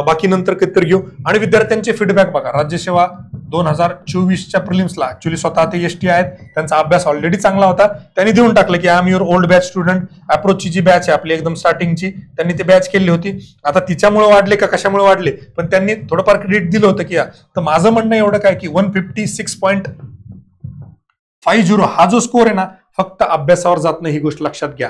बाकी नंतर कधीतरी घेऊ. आणि विद्यार्थ्यांचे फीडबॅक बघा. राज्यसेवा 2024च्या प्रिलिम्सला ऍक्च्युली स्वतः ते ST आहेत, त्यांचा अभ्यास ऑलरेडी चांगला होता. त्यांनी देऊन टाकलं की I am your old batch student. अप्रोचची जी बॅच आहे आपली एकदम स्टार्टिंगची, त्यांनी ते बॅच केली होती. आता तिच्यामुळे वाढले का कशामुळे वाढले पण त्यांनी थोडंफार क्रेडिट दिलं होतं की तर माझं म्हणणं एवढं काय की 156.50 हा जो स्कोर आहे ना फक्त अभ्यासावर जात नाही, ही गोष्ट लक्षात घ्या.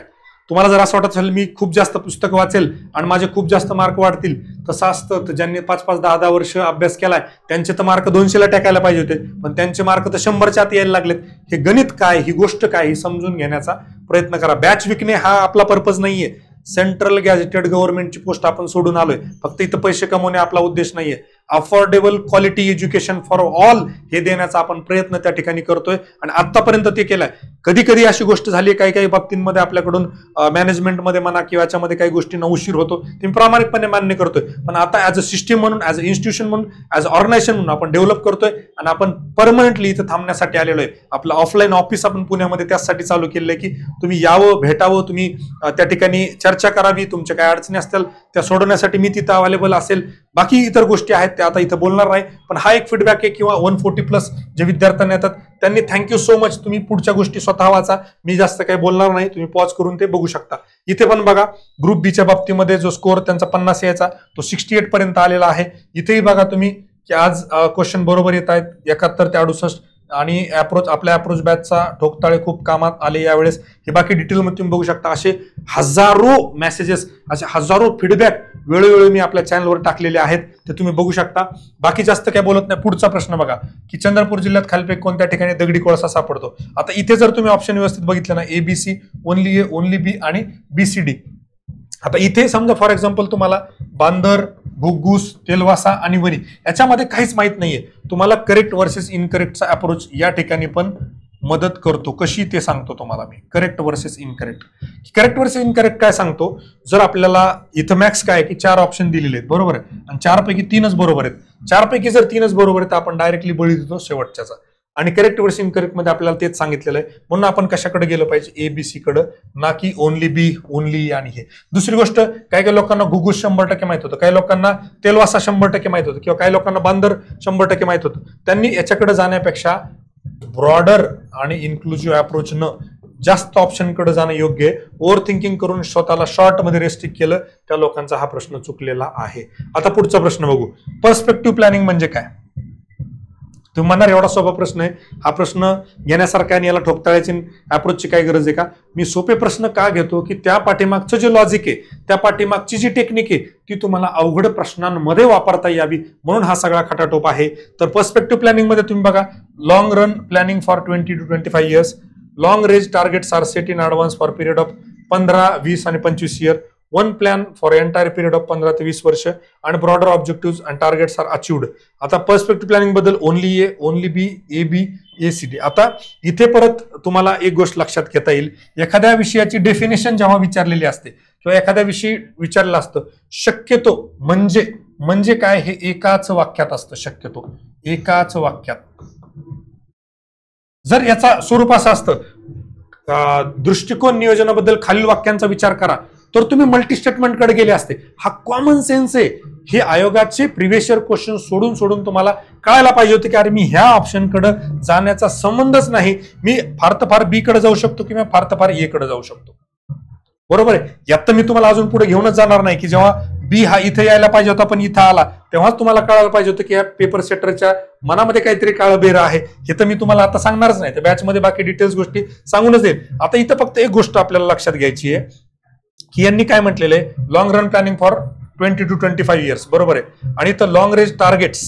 तुम्हाला जर असं वाटत असेल मी खूप जास्त पुस्तक वाचेल आणि माझे खूप जास्त मार्क वाढतील, तसं असतं. तर ज्यांनी 5-5, 10-10 वर्ष अभ्यास केलाय त्यांचे तर मार्क 200ला टाकायला पाहिजे होते, पण त्यांचे मार्क तर 100च्या आत यायला लागलेत. हे गणित काय, ही गोष्ट काय, ही समजून घेण्याचा प्रयत्न करा. बॅच विकणे हा आपला पर्पज नाहीये. सेंट्रल गॅझेटेड गव्हर्नमेंटची पोस्ट आपण सोडून आलोय, फक्त इथं पैसे कमवणे आपला उद्देश नाहीये. Affordable quality education for all हे देण्याचा आपण प्रयत्न त्या ठिकाणी करतोय आणि आतापर्यंत ते केलाय. कधी कधी अशी गोष्ट झाली काही काही बाबतींमध्ये आपल्याकडून मॅनेजमेंटमध्ये म्हणा किंवा याच्यामध्ये काही गोष्टींना उशीर होतो, ते प्रामाणिकपणे मान्य करतोय. पण आता ऍज अ सिस्टीम म्हणून, ऍज अ इन्स्टिट्यूशन म्हणून, ऍज अ ऑर्गनायझेशन म्हणून आपण डेव्हलप करतोय आणि आपण परमनंटली इथं थांबण्यासाठी आलेलो आहे. आपलं ऑफलाईन ऑफिस आपण पुण्यामध्ये त्यासाठी चालू केलेलं आहे की तुम्ही यावं, भेटावं, तुम्ही त्या ठिकाणी चर्चा करावी, तुमच्या काय अडचणी असतील त्या सोडवण्यासाठी मी तिथं अवेलेबल असेल. बाकी इतर गोष्टी आहेत त्या आता इथं बोलणार नाही, पण हा एक फीडबॅक आहे किंवा 140+ जे विद्यार्थ्यांना येतात त्यांनी थँक्यू सो मच. तुम्ही पुढच्या गोष्टी स्वतः वाचा, मी जास्त काही बोलणार नाही, तुम्ही पॉज करून ते बघू शकता. इथे पण बघा ग्रुप बीच्या बाबतीमध्ये जो स्कोअर त्यांचा 50 यायचा तो 68 पर्यंत आलेला आहे. इथेही बघा तुम्ही की आज क्वेश्चन बरोबर येत आहेत 71 ते 68 आणि आपल्या अप्रोच बॅचचा ठोकताळे खूप कामात आले यावेळेस. हे बाकी डिटेलमध्ये तुम्ही बघू शकता. असे हजारो मेसेजेस, असे हजारो फीडबॅक वेळोवेळी मी आपल्या चॅनलवर टाकलेले आहेत, ते तुम्ही बघू शकता. बाकी जास्त काय बोलत नाही. पुढचा प्रश्न बघा की चंद्रपूर जिल्ह्यात खालीलपैकी कोणत्या ठिकाणी दगडी कोळसा सापडतो. आता इथे जर तुम्ही ऑप्शन व्यवस्थित बघितलं ना, ABC, only A, only B आणि BCD. आता इथे समजा फॉर एक्झाम्पल तुम्हाला बांदर, घुग्गुस, तेलवासा आणि वणी याच्यामध्ये काहीच माहित नाहीये, तुम्हाला करेक्ट वर्सेस इनकरेक्टचा अप्रोच या ठिकाणी पण मदत करतो. कशी ते सांगतो तुम्हाला मी. Correct versus incorrect. Correct versus incorrect काय सांगतो, जर आपल्याला इथं मॅक्स काय की 4 ऑप्शन दिलेले आहेत बरोबर आहे आणि 4 पैकी 3च बरोबर आहेत. 4 पैकी जर 3च बरोबर आहेत तर आपण डायरेक्टली बळी देतो शेवटच्याचा. आणि करेक्ट वर्सेस इनकरेक्ट मध्ये आपल्याला तेच सांगितलेलं आहे, म्हणून आपण कशाकडे गेलं पाहिजे, ABC कडे, ना की ओनली B, ओनली आणि हे. दुसरी गोष्ट, काही लोकांना घुग्गुस 100% माहित होतं, काही लोकांना तेलवासा 100% माहित होतं किंवा काही लोकांना बांदर 100% माहित होतं. त्यांनी याच्याकडे जाण्यापेक्षा ब्रॉडर आणि इन्क्लुझिव्ह अप्रोच न जास्त ऑप्शन कडे जाणं योग्य आहे. ओव्हर थिंकिंग करून स्वतःला शॉर्ट मध्ये रेस्ट्रिक्ट केलं त्या लोकांचा हा प्रश्न चुकलेला आहे. आता पुढचा प्रश्न बघू. पर्स्पेक्टिव्ह प्लॅनिंग म्हणजे काय. तुम्ही म्हणणार एवढा सोपा प्रश्न आहे, हा प्रश्न घेण्यासारखा आणि याला ठोकताळ्याची अप्रोचची काय गरज आहे का. मी सोपे प्रश्न का घेतो की त्या पाठीमागचं जे लॉजिक आहे, त्या पाठीमागची जी टेक्निक आहे ती तुम्हाला अवघड प्रश्नांमध्ये वापरता यावी, म्हणून हा सगळा खटाटोप आहे. तर पर्स्पेक्टिव्ह प्लॅनिंग मध्ये तुम्ही बघा, long run planning for 20 to 25 years, long range targets are set in advance for period of 15, 20 आणि 25 year, one plan for entire period of 15 ते 20 वर्ष आणि broader objective and targets are achieved. आता perspective planning बद्दल only A, only B, AB, ACD. आता इथे परत तुम्हाला एक गोष्ट लक्षात घेता येईल, एखाद्या विषयाची डेफिनेशन जेव्हा विचारलेली असते किंवा एखाद्या विषयी विचारलेलं असतं, शक्यतो म्हणजे काय हे एकाच वाक्यात असतं. शक्यतो एकाच वाक्यात. जर याचा स्वरूप असं असतं, दृष्टिकोन नियोजनाबद्दल खालील वाक्यांचा विचार करा, तर तुम्ही मल्टी स्टेटमेंट कडे गेले असते. हा कॉमन सेन्स आहे. हे आयोगाचे प्रिव्हियस इयर क्वेश्चन सोडून तुम्हाला कळायला पाहिजे होते की अरे मी ह्या ऑप्शन कडे जाण्याचा संबंधच नाही, मी फार तर फार B कडे जाऊ शकतो किंवा फार तर फार A कडे जाऊ शकतो. बरोबर आहे. यात तर मी तुम्हाला अजून पुढे घेऊनच जाणार नाही की जेव्हा B हा इथे यायला पाहिजे होता पण इथं आला, तेव्हाच तुम्हाला कळायला पाहिजे होतं की या पेपर सेटरच्या मनामध्ये काहीतरी काळं बेर आहे. हे तर मी तुम्हाला आता सांगणारच नाही, तर बॅच मध्ये बाकी डिटेल्स गोष्टी सांगूनच देईल. आता इथं फक्त एक गोष्ट आपल्याला लक्षात घ्यायची आहे की यांनी काय म्हटलेलं आहे, long run planning for 20 to 25 years बरोबर आहे, आणि इथं लॉंग रेंज टार्गेट्स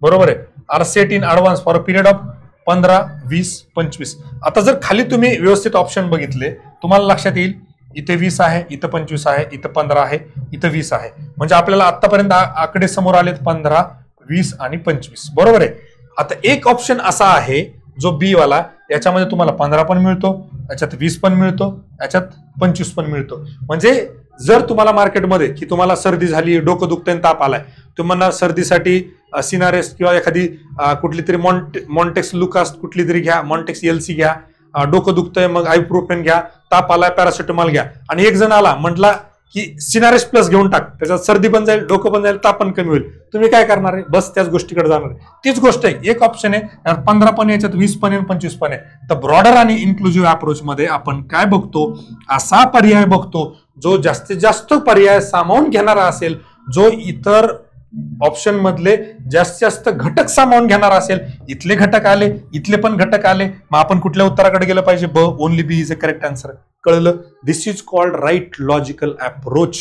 बरोबर आहे are set in advance for period of 15, 20, 25. आता जर खाली तुम्ही व्यवस्थित ऑप्शन बघितले तुम्हाला लक्षात येईल, इथे 20 आहे, इथं 25 आहे, इथं 15 आहे, इथं 20 आहे. म्हणजे आपल्याला आतापर्यंत आकडे समोर आलेत 15, 20 आणि 25 बरोबर आहे. आता एक ऑप्शन असा आहे जो B वाला, याच्यामध्ये तुम्हाला 15 पण मिळतो, याच्यात 20 पण मिळतो, याच्यात 25 पण मिळतो. म्हणजे जर तुम्हाला मार्केटमध्ये की तुम्हाला सर्दी झाली, डोकं दुखतंय, ताप आलाय, तुम्हाला सर्दीसाठी सिनारेस किंवा एखादी कुठली तरी मॉन्टेक्स लुकास्ट कुठली तरी घ्या, मॉन्टेक्स LC घ्या, डोकं दुखतंय मग आयब्रुफेन घ्या, ताप आलाय पॅरासिटामॉल घ्या, आणि एक जण आला म्हटला की सिनारेस प्लस घेऊन टाक, त्याच्यात सर्दी पण जाईल, डोकं पण जाईल, ताप पण कमी होईल. तुम्ही काय करणार आहे, बस त्याच गोष्टीकडे जाणार आहे. तीच गोष्ट आहे, एक ऑप्शन आहे 15 पण, याच्यात 20 पण आहे, 25 पण आहे. तर ब्रॉडर आणि इन्क्लुझिव्ह अप्रोच मध्ये आपण काय बघतो, असा पर्याय बघतो जो जास्तीत जास्त पर्याय सामावून घेणारा असेल, जो इतर ऑप्शन मधले जास्तीत जास्त घटक सामावून घेणार असेल. इथले घटक आले, इथले पण घटक आले, मग आपण कुठल्या उत्तराकडे गेलं पाहिजे, ब, only B is a correct answer. कळलं. This is called right logical approach.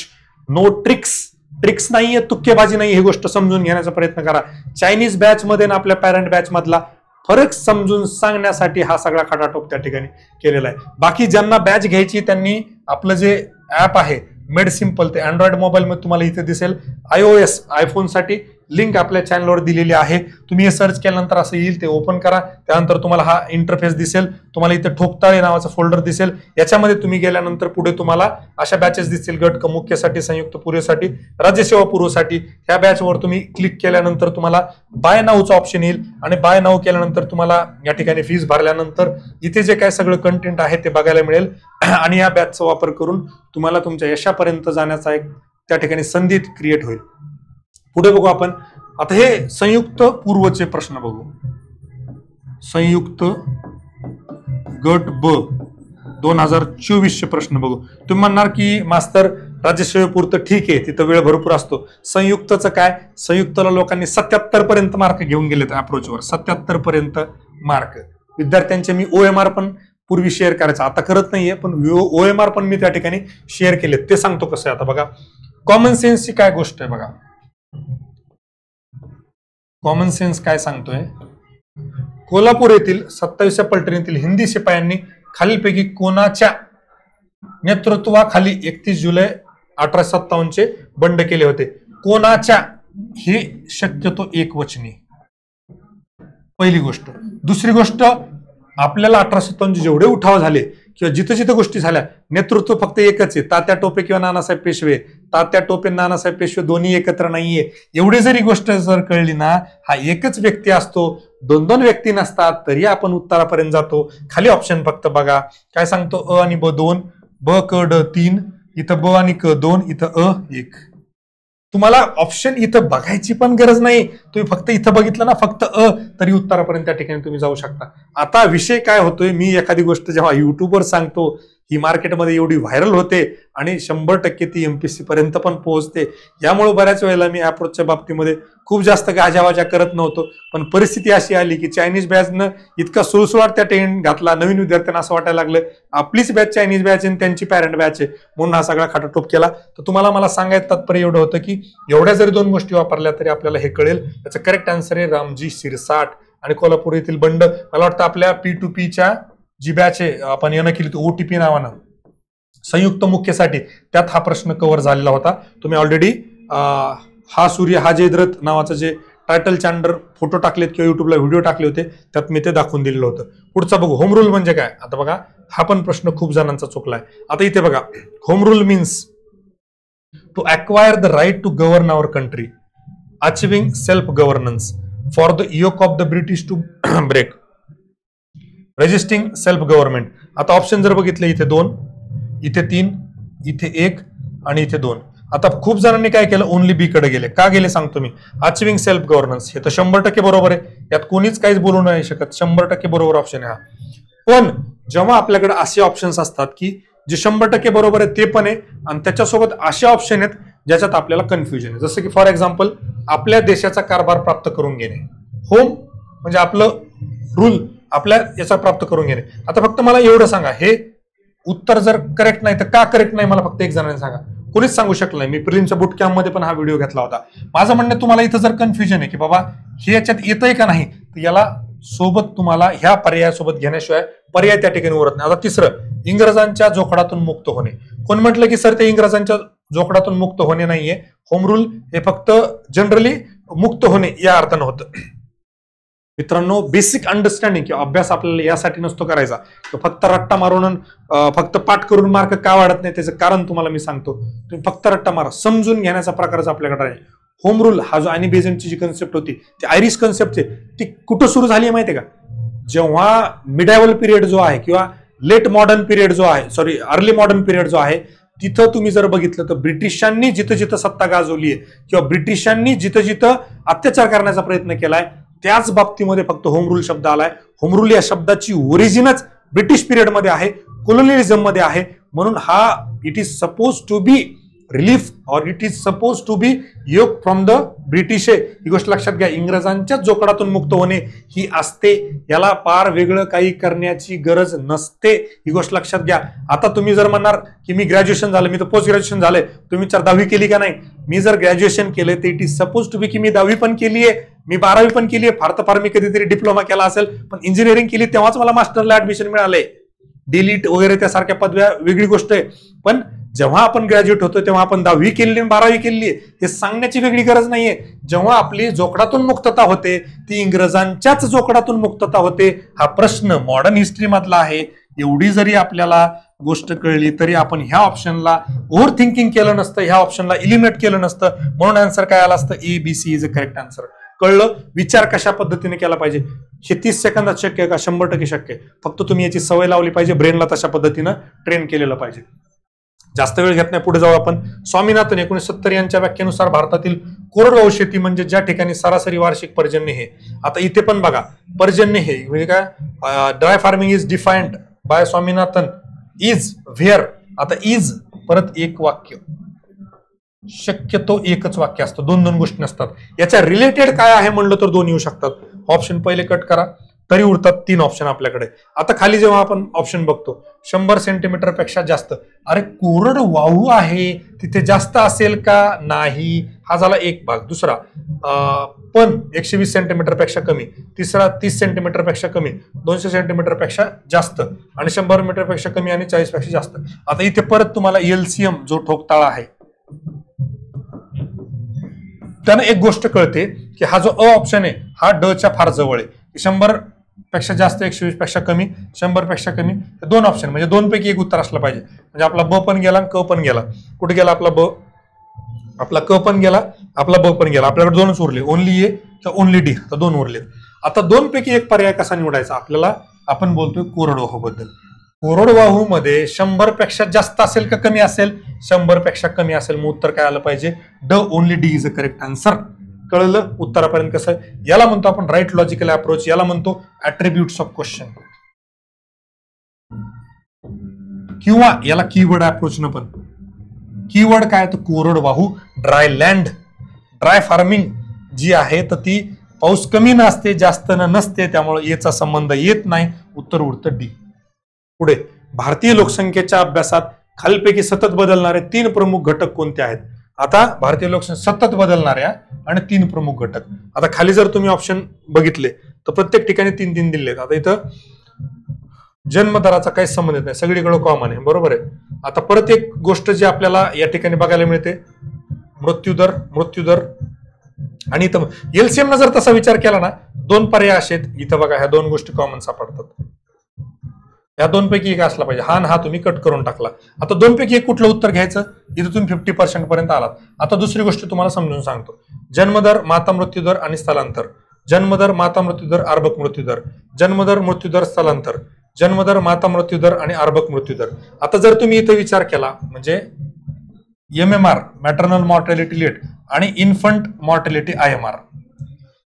No tricks नाहीये, तुक्केबाजी नाही, ही गोष्ट समजून घेण्याचा प्रयत्न करा. चायनीज बॅच मध्ये ना आपल्या पॅरेंट बॅच मधला फरक समजून सांगण्यासाठी हा सगळा खटाटोप त्या ठिकाणी केलेला आहे. बाकी ज्यांना बॅच घ्यायची त्यांनी आपलं जे ऍप आहे मेड सिंपल, ते अँड्रॉइड मोबाईल मध्ये तुम्हाला इथे दिसेल, iOS आयफोन साठी लिंक आपल्या चॅनलवर दिलेली आहे. तुम्ही हे सर्च केल्यानंतर असं येईल, ते ओपन करा, त्यानंतर तुम्हाला हा इंटरफेस दिसेल, तुम्हाला इथे ठोकताळे नावाचा फोल्डर दिसेल. याच्यामध्ये तुम्ही गेल्यानंतर पुढे तुम्हाला अशा बॅचेस दिसतील, गट मुख्यसाठी, संयुक्त पूर्वसाठी, राज्यसेवा पूर्वसाठी. ह्या बॅचवर तुम्ही क्लिक केल्यानंतर तुम्हाला बाय नाऊचा ऑप्शन येईल, आणि बाय नाऊ केल्यानंतर तुम्हाला या ठिकाणी फीस भरल्यानंतर इथे जे काय सगळं कंटेंट आहे ते बघायला मिळेल, आणि या बॅचचा वापर करून तुम्हाला तुमच्या यशापर्यंत जाण्याचा एक त्या ठिकाणी संधी क्रिएट होईल. पुढे बघू आपण आता हे संयुक्त पूर्वचे प्रश्न बघू. संयुक्त गट ब 2024 चे प्रश्न बघू. तुम्ही म्हणणार की मास्तर राज्यसेवेपुरतं ठीक आहे, तिथं वेळ भरपूर असतो. संयुक्तचं काय? संयुक्तला लोकांनी 77 पर्यंत मार्क घेऊन गेलेत अप्रोचवर. 77 पर्यंत मार्क विद्यार्थ्यांचे मी OMR पण पूर्वी शेअर करायचं, आता करत नाहीये, पण OMR पण मी त्या ठिकाणी शेअर केले. ते सांगतो कसं आहे. आता बघा कॉमन सेन्सची काय गोष्ट आहे बघा. कॉमन सेन्स काय सांगतोय? कोल्हापूर येथील 27व्या पलटणीतील हिंदी शिपायांनी खालीलपैकी कोणाच्या नेतृत्वाखाली 31 जुलै 1857 चे बंड केले होते? कोणाच्या हे शक्यतो एकवचनी, पहिली गोष्ट. दुसरी गोष्ट, आपल्याला 1857 जेवढे उठाव झाले किंवा जिथं जिथं गोष्टी झाल्या, नेतृत्व फक्त एकच आहे, तात्या टोपे किंवा नानासाहेब पेशवे. तात्या टोपे नानासाहेब पेशवे दोन्ही एकत्र नाहीये. एवढी जरी गोष्ट जर कळली ना, हा एकच व्यक्ती असतो, 2-2 व्यक्ती नसतात, तरी आपण उत्तरापर्यंत जातो. खाली ऑप्शन फक्त बघा काय सांगतो. अ आणि ब 2, ब क ड 3, इथं ब आणि क 2, इथं अ 1. तुम्हाला ऑप्शन इथं बघायची पण गरज नाही. तुम्ही फक्त इथं बघितलं ना, फक्त अ, तरी उत्तरापर्यंत त्या ठिकाणी तुम्ही जाऊ शकता. आता विषय काय होतोय, मी एखादी गोष्ट जेव्हा युट्यूबवर सांगतो ही मार्केटमध्ये एवढी व्हायरल होते आणि 100% ती MPSC पर्यंत पण पोहोचते. यामुळे बऱ्याच वेळेला मी अप्रोचच्या बाबतीमध्ये खूप जास्त गाजावाजा करत नव्हतो, पण परिस्थिती अशी आली की चायनीज बॅचनं इतका सुळसुळाट त्या ट्रेंड घातला, नवीन विद्यार्थ्यांना असं वाटायला लागलं आपलीच बॅच चायनीज बॅच आहे, त्यांची पॅरेंट बॅच आहे, म्हणून हा सगळा खाटाटोप केला. तर तुम्हाला मला सांगायचं तात्पर्य एवढं होतं की एवढ्या जरी 2 गोष्टी वापरल्या तरी आपल्याला हे कळेल. त्याचं करेक्ट आन्सर आहे रामजी शिरसाट आणि कोल्हापूर येथील बंड. मला वाटतं आपल्या P2Pच्या जी बॅच आहे आपण यानं केली होती OTP नावानं संयुक्त मुख्यसाठी, त्यात हा प्रश्न कव्हर झालेला होता. तुम्ही ऑलरेडी हा सूर्य हा जयद्रथ नावाचं जे टायटल चांडर फोटो टाकलेत किंवा युट्यूबला व्हिडिओ टाकले होते, त्यात मी ते दाखवून दिलेलं होतं. पुढचा बघू, होम रूल म्हणजे काय. आता बघा हा पण प्रश्न खूप जणांचा चुकलाय. आता इथे बघा, home rule means to acquire the right to govern our country, achieving self governance, for the yoke of the British to break, resisting self government. आता ऑप्शन जर बघितले, इथे 2, इथे 3, इथे 1 आणि इथे 2. आता खूप जणांनी काय केलं, ओनली बी कडे गेले. का गेले सांगतो मी. अचिव्हिंग सेल्फ गव्हर्नन्स हे तर 100% बरोबर आहे, यात कोणीच काहीच बोलू नाही शकत. 100% बरोबर ऑप्शन आहे हा. पण जेव्हा आपल्याकडे असे ऑप्शन्स असतात की जे 100% बरोबर आहे ते पण आहे, आणि त्याच्यासोबत असे ऑप्शन आहेत ज्याच्यात आपल्याला कन्फ्युजन आहे. जसं की फॉर एक्झाम्पल, आपल्या देशाचा कारभार प्राप्त करून घेणे. होम म्हणजे आपलं रूल, आपल्या याचा प्राप्त करून घेणे. आता फक्त मला एवढं सांगा, हे उत्तर जर करेक्ट नाही तर का करेक्ट नाही, मला फक्त एक जणांनी सांगा. कोणीच सांगू शकलं नाही. मी प्रिलिमच्या बुट कॅम्प मध्ये पण हा व्हिडिओ घेतला होता. माझं म्हणणं, तुम्हाला इथं जर कन्फ्युजन आहे की बाबा हे याच्यात येतंय का नाही, तर याला सोबत तुम्हाला ह्या पर्यायासोबत घेण्याशिवाय पर्याय त्या ठिकाणी उरत नाही. आता तिसरं, इंग्रजांच्या जोखडातून मुक्त होणे. कोण म्हटलं की सर ते इंग्रजांच्या जोखडातून मुक्त होणे नाहीये, होम रूल हे फक्त जनरली मुक्त होणे या अर्थानं होतं. मित्रांनो, बेसिक अंडरस्टँडिंग किंवा अभ्यास आपल्याला यासाठी नसतो करायचा, फक्त रट्टा मारून फक्त पाठ करून मार्क का वाढत नाही त्याचं कारण तुम्हाला मी सांगतो. तुम्ही फक्त रट्टा मारा, समजून घेण्याचा प्रकारच आपल्याकडे आहे. होम रूल हा जो आणि बेझंटची जी कन्सेप्ट होती ती आयरिश कन्सेप्ट आहे, ती कुठं सुरू झाली आहे माहिती आहे का? जेव्हा मिडायवल पिरियड जो आहे किंवा लेट मॉडर्न पिरियड जो आहे, सॉरी अर्ली मॉडर्न पिरियड जो आहे, तिथं तुम्ही जर बघितलं तर ब्रिटिशांनी जिथं जिथं सत्ता गाजवली आहे किंवा ब्रिटिशांनी जिथं जिथं अत्याचार करण्याचा प्रयत्न केलाय, त्याच बाबतीमध्ये फक्त होम रूल शब्द आलाय. होम रूल या शब्दाची ओरिजिनच ब्रिटिश पिरियड मध्ये आहे, कोलोनियलिझम मध्ये आहे. म्हणून हा it is suppose to be relief or it is suppose to be yoke from the British. ही गोष्ट लक्षात घ्या, इंग्रजांच्या जोखडातून मुक्त होणे ही असते, याला फार वेगळं काही करण्याची गरज नसते. ही गोष्ट लक्षात घ्या. आता तुम्ही जर म्हणणार की मी ग्रॅज्युएशन झालं, मी तर पोस्ट ग्रॅज्युएशन झालंय, तुम्ही 10वी केली का नाही? मी जर ग्रॅज्युएशन केलंय तर इट इज सपोज टू बी की मी 10वी पण केली आहे, मी 12वी पण केली आहे, फार तर फार मी कधीतरी डिप्लोमा केला असेल, पण इंजिनिअरिंग केली तेव्हाच मला मास्टरला ऍडमिशन मिळालंय. डिलीट वगैरे त्यासारख्या पदव्या वेगळी गोष्ट आहे, पण जेव्हा आपण ग्रॅज्युएट होतो तेव्हा आपण 10वी केली आणि 12वी केली हे सांगण्याची वेगळी गरज नाहीये. जेव्हा आपली जोखडातून मुक्तता होते ती इंग्रजांच्याच जोखडातून मुक्तता होते. हा प्रश्न मॉडर्न हिस्ट्री मधला आहे. एवढी जरी आपल्याला गोष्ट कळली तरी आपण ह्या ऑप्शनला ओव्हर थिंकिंग केलं नसतं, ह्या ऑप्शनला इलिमिनेट केलं नसतं, म्हणून आन्सर काय आला असतं, ABC is a correct answer. कळलं? विचार कशा पद्धतीने केला पाहिजे हे 30 सेकंदात शक्य आहे का? 100% शक्य आहे. फक्त तुम्ही याची सवय लावली पाहिजे, ब्रेनला तशा पद्धतीनं ट्रेन केलेलं पाहिजे. जास्त वेळ घेत नाही, पुढे जाऊ आपण. स्वामीनाथन 1970 यांच्या व्याख्येनुसार भारतातील कोरडवाहू शेती म्हणजे ज्या ठिकाणी सरासरी वार्षिक पर्जन्य हे. आता इथे पण बघा पर्जन्य हे म्हणजे काय, dry farming is defined by Swaminathan is where. आता इज परत एक वाक्य, शक्यतो एकच वाक्य असतं, दोन दोन गोष्टी नसतात. याच्या रिलेटेड काय आहे म्हणलं तर दोन येऊ शकतात. ऑप्शन पहिले कट करा, तरी उरतात 3 ऑप्शन आपल्याकडे. आता खाली जेव्हा आपण ऑप्शन बघतो 100 सेंटीमीटर पेक्षा जास्त, अरे कोरडवाहू आहे तिथे जास्त असेल का, नाही, हा झाला एक भाग. दुसरा पण 120 सेंटीमीटर पेक्षा कमी, तिसरा 30 सेंटीमीटर पेक्षा कमी, 200 सेंटीमीटर पेक्षा जास्त, आणि 100 मीटर पेक्षा कमी आणि 40 पेक्षा जास्त. आता इथे परत तुम्हाला एलसीएम जो ठोकताळा आहे त्यानं एक गोष्ट कळते की हा जो अ ऑप्शन आहे हा ड च्या फार जवळ आहे. 100 पेक्षा जास्त, 120 पेक्षा कमी, 100 पेक्षा कमी, दोन ऑप्शन म्हणजे दोन पैकी एक उत्तर असलं पाहिजे. म्हणजे आपला ब पण गेला, क पण गेला. कुठे गेला आपला ब, आपला क पण गेला, आपला ब पण गेला. आपल्याकडे दोनच उरले, ओनली ए किंवा ओनली डी. तर दोन उरले. आता दोन पैकी एक पर्याय कसा निवडायचा आपल्याला, आपण बोलतोय कोरडवाहू बद्दल. कोरडवाहू मध्ये 100 पेक्षा जास्त असेल का कमी असेल, 100 पेक्षा कमी असेल. मग उत्तर काय आलं पाहिजे, ड only D is a correct answer. कळलं उत्तरापर्यंत कसं. याला म्हणतो आपण राईट लॉजिकल अप्रोच, याला म्हणतो ऍट्रिब्यूट्स ऑफ क्वेश्चन, किंवा याला कीवर्ड अप्रोच न पण. कीवर्ड काय तर कोरडवाहू, ड्राय लँड. ड्राय फार्मिंग जी आहे तर ती पाऊस कमी नसते, जास्त नसते, त्यामुळे याचा संबंध येत नाही. उत्तर उरतं डी. पुढे, भारतीय लोकसंख्येच्या अभ्यासात खालीलपैकी सतत बदलणारे 3 प्रमुख घटक कोणते आहेत. आता भारतीय लोकसंख्या सतत बदलणाऱ्या आणि 3 प्रमुख घटक. आता खाली जर तुम्ही ऑप्शन बघितले तर प्रत्येक ठिकाणी 3-3 दिलेत. आता इथं जन्मदराचा काही संबंध नाही, सगळीकडे कॉमन आहे, बरोबर आहे. आता परत एक गोष्ट जी आपल्याला या ठिकाणी बघायला मिळते, मृत्यूदर. मृत्यूदर आणि इथं एलसीएम न जर तसा विचार केला ना, 2 पर्याय असे इथं बघा, ह्या 2 गोष्टी कॉमन सापडतात. या 2 पैकी एक असला पाहिजे. हा हा तुम्ही कट करून टाकला. आता 2 पैकी एक कुठलं उत्तर घ्यायचं, इथं तुम्ही 50% पर्यंत आलात. आता दुसरी गोष्ट तुम्हाला समजून सांगतो, जन्मदर, माता मृत्यूदर आणि स्थलांतर. जन्मदर, माता मृत्यूदर, अर्भक मृत्यूदर. जन्मदर, मृत्यूदर, स्थलांतर. जन्मदर, माता मृत्यूदर आणि अर्भक मृत्यूदर. आता जर तुम्ही इथं विचार केला म्हणजे MMR मॅटर्नल मॉर्टॅलिटी रेट आणि इन्फंट मॉर्टॅलिटी IMR,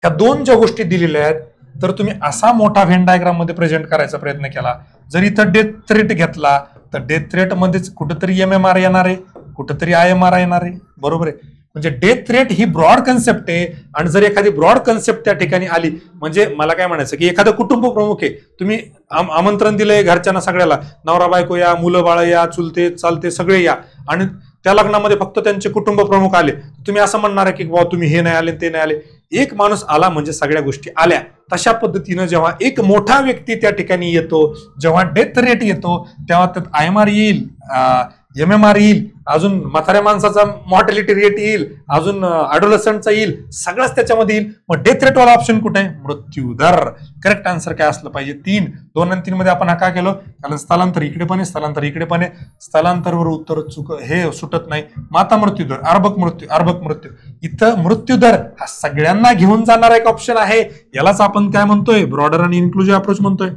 ह्या 2 ज्या गोष्टी दिलेल्या आहेत, तर तुम्ही असा मोठा व्हेन डायग्राम मध्ये प्रेझेंट करायचा प्रयत्न केला. जर इथं डेथ रेट घेतला तर डेथ रेट मध्येच कुठेतरी MMR येणार आहे, कुठेतरी IMR येणार आहे, बरोबर आहे. म्हणजे डेथ रेट ही ब्रॉड कन्सेप्ट आहे. आणि जर एखादी ब्रॉड कन्सेप्ट त्या ठिकाणी आली, म्हणजे मला काय म्हणायचं की एखादं कुटुंब प्रमुख आहे, तुम्ही आमंत्रण दिलंय घरच्यांना सगळ्याला, नवरा बायको या, मुलं बाळ या, चुलते चालते सगळे या, आणि त्या लग्नामध्ये फक्त त्यांचे कुटुंब प्रमुख आले, तुम्ही असं म्हणणार आहे की बाबा तुम्ही हे नाही आले ते नाही आले. एक माणूस आला म्हणजे सगळ्या गोष्टी आल्या. तशा पद्धतीनं जेव्हा एक मोठा व्यक्ती त्या ठिकाणी येतो, जेव्हा डेथ रेट येतो, तेव्हा त्यात IMR येईल, MMR येईल, अजून म्हाताऱ्या माणसाचा मॉर्टॅलिटी रेट येईल, अजून अडोलसंटचा येईल, सगळंच त्याच्यामध्ये येईल. मग डेथ रेट वाला ऑप्शन कुठे आहे, मृत्यूदर. करेक्ट आन्सर काय असलं पाहिजे, 3. 2 आणि 3 मध्ये आपण हा का केलो, कारण स्थलांतर इकडे पण आहे, स्थलांतर इकडे पण आहे, स्थलांतरवर उत्तर हे सुटत नाही. माता मृत्यूदर, अर्भक मृत्यू, अर्भक मृत्यू. इथं मृत्यूदर हा सगळ्यांना घेऊन जाणारा एक ऑप्शन आहे. यालाच आपण काय म्हणतोय, ब्रॉडर आणि इन्क्लुझिव्ह अप्रोच म्हणतोय.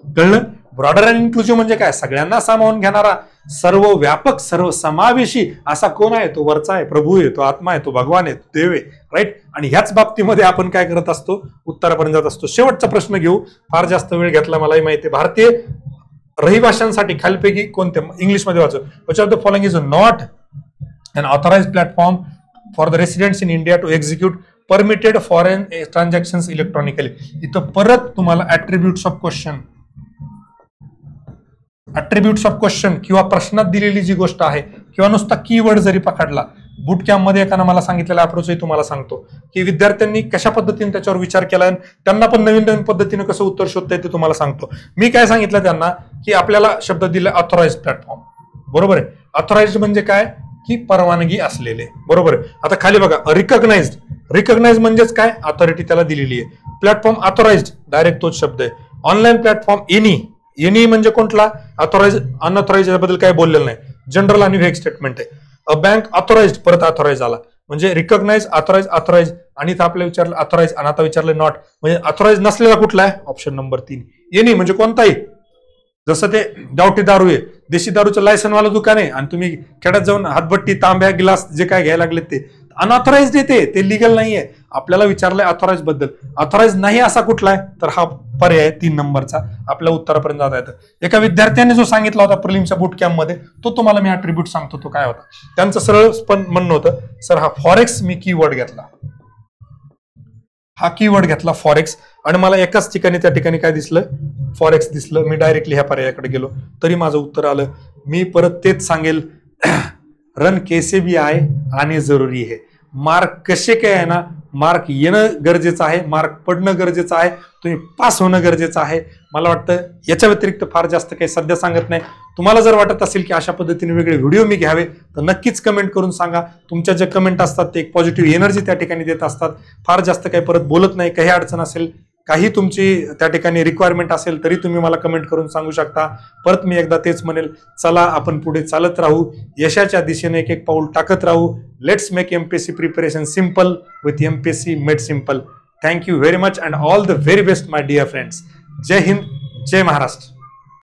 कळलं. ब्रॉडर आणि इन्क्लुझिव्ह म्हणजे काय, सगळ्यांना सामावून घेणारा, सर्व व्यापक, सर्व समावेशी असा कोण आहे, तो वरचा आहे, प्रभू आहे, तो आत्मा आहे, तो भगवान आहे, तो देव आहे, राईट. आणि ह्याच बाबतीमध्ये आपण काय करत असतो, उत्तरापर्यंत जात असतो. शेवटचा प्रश्न घेऊ, फार जास्त वेळ घेतला मलाही माहिती आहे. भारतीय रहिवाशांसाठी खालीलपैकी कोणते, इंग्लिशमध्ये वाचू, which of the following is not an authorized platform for the residents in India to execute permitted foreign transactions electronically. इथं परत तुम्हाला ऍट्रिब्यूट्स ऑफ क्वेश्चन, ऍट्रिब्यूट्स ऑफ क्वेश्चन किंवा प्रश्नात दिलेली जी गोष्ट आहे, किंवा नुसता कीवर्ड जरी पकडला, बूट कॅम्प मध्ये एकानं मला सांगितलेला अप्रोचही तुम्हाला सांगतो की विद्यार्थ्यांनी कशा पद्धतीने त्याच्यावर विचार केला, त्यांना पण नवीन नवीन पद्धतीने कसं उत्तर शोधता येते तुम्हाला सांगतो. मी काय सांगितलं त्यांना की आपल्याला शब्द दिला ऑथोराइज्ड प्लॅटफॉर्म, बरोबर आहे. ऑथोराइज्ड म्हणजे काय की परवानगी असलेले, बरोबर आहे. आता खाली बघा, रिकॉग्नाइज्ड. रिकॉग्नाइज म्हणजेच काय, अथॉरिटी त्याला दिलेली आहे. प्लॅटफॉर्म ऑथोराइज्ड, डायरेक्ट तोच शब्द आहे. ऑनलाईन प्लॅटफॉर्म एनी म्हणजे कोणता, अथॉराइज अनऑथोराइज याबद्दल काही बोललेलं नाही, जनरल आणि व्हेग स्टेटमेंट आहे. अ बँक ऑथोराइज्ड, परत ऑथोराइज आला, म्हणजे रिकॉग्नाइज, ऑथोराइज आणि इथं आपल्याला विचारलं ऑथोराइज आणि आता विचारलं नॉट, म्हणजे ऑथोराइज नसलेला कुठला आहे, ऑप्शन नंबर 3. एनी म्हणजे कोणताही, जसं ते गावठी दारू आहे, देशी दारूचं लायसनवालं दुकान आहे आणि तुम्ही खेड्यात जाऊन हातभट्टी, तांब्या, गिलास जे काय घ्यायला लागले ते अनऑथराइज येते, ते लिगल नाहीये. आपल्याला विचारलंय ऑथराइज बद्दल, ऑथराइज नाही असा कुठला आहे, तर हा पर्याय 3 नंबरचा आपल्या उत्तरापर्यंत जाता येतं. एका विद्यार्थ्याने जो सांगितला होता प्रिलिमच्या बूट कॅम्प मध्ये, तो तुम्हाला मी अट्रिब्यूट सांगतो तो काय होता. त्यांचं सरळ पण म्हणणं होतं, सर हा फॉरेक्स मी कीवर्ड घेतला, हा कीवर्ड घेतला फॉरेक्स, आणि मला एकाच ठिकाणी त्या ठिकाणी काय दिसलं, फॉरेक्स दिसलं. मी डायरेक्टली ह्या पर्यायाकडे गेलो, तरी माझं उत्तर आलं. मी परत तेच सांगेल, रन कैसे भी आए आने जरुरी है. मार्क कसे काय आहे ना, मार्क येणं गरजेचं आहे, मार्क पडणं गरजेचं आहे, तुम्ही पास होणं गरजेचं आहे. मला वाटतं याच्या व्यतिरिक्त फार जास्त काही सध्या सांगत नाही. तुम्हाला जर वाटत असेल की अशा पद्धतीने वेगळे व्हिडिओ मी घ्यावे, तर नक्कीच कमेंट करून सांगा. तुमच्या जे कमेंट असतात ते एक पॉझिटिव्ह एनर्जी त्या ठिकाणी देत असतात. फार जास्त काही परत बोलत नाही. काही अडचण असेल, काही तुमची त्या ठिकाणी रिक्वायरमेंट असेल, तरी तुम्ही मला कमेंट करून सांगू शकता. परत मी एकदा तेच म्हणेल, चला आपण पुढे चालत राहू, यशाच्या दिशेने एक एक पाऊल टाकत राहू. Let's make MPSC preparation simple with MPSC made simple. Thank you very much and all the very best my dear friends. जय हिंद, जय महाराष्ट्र.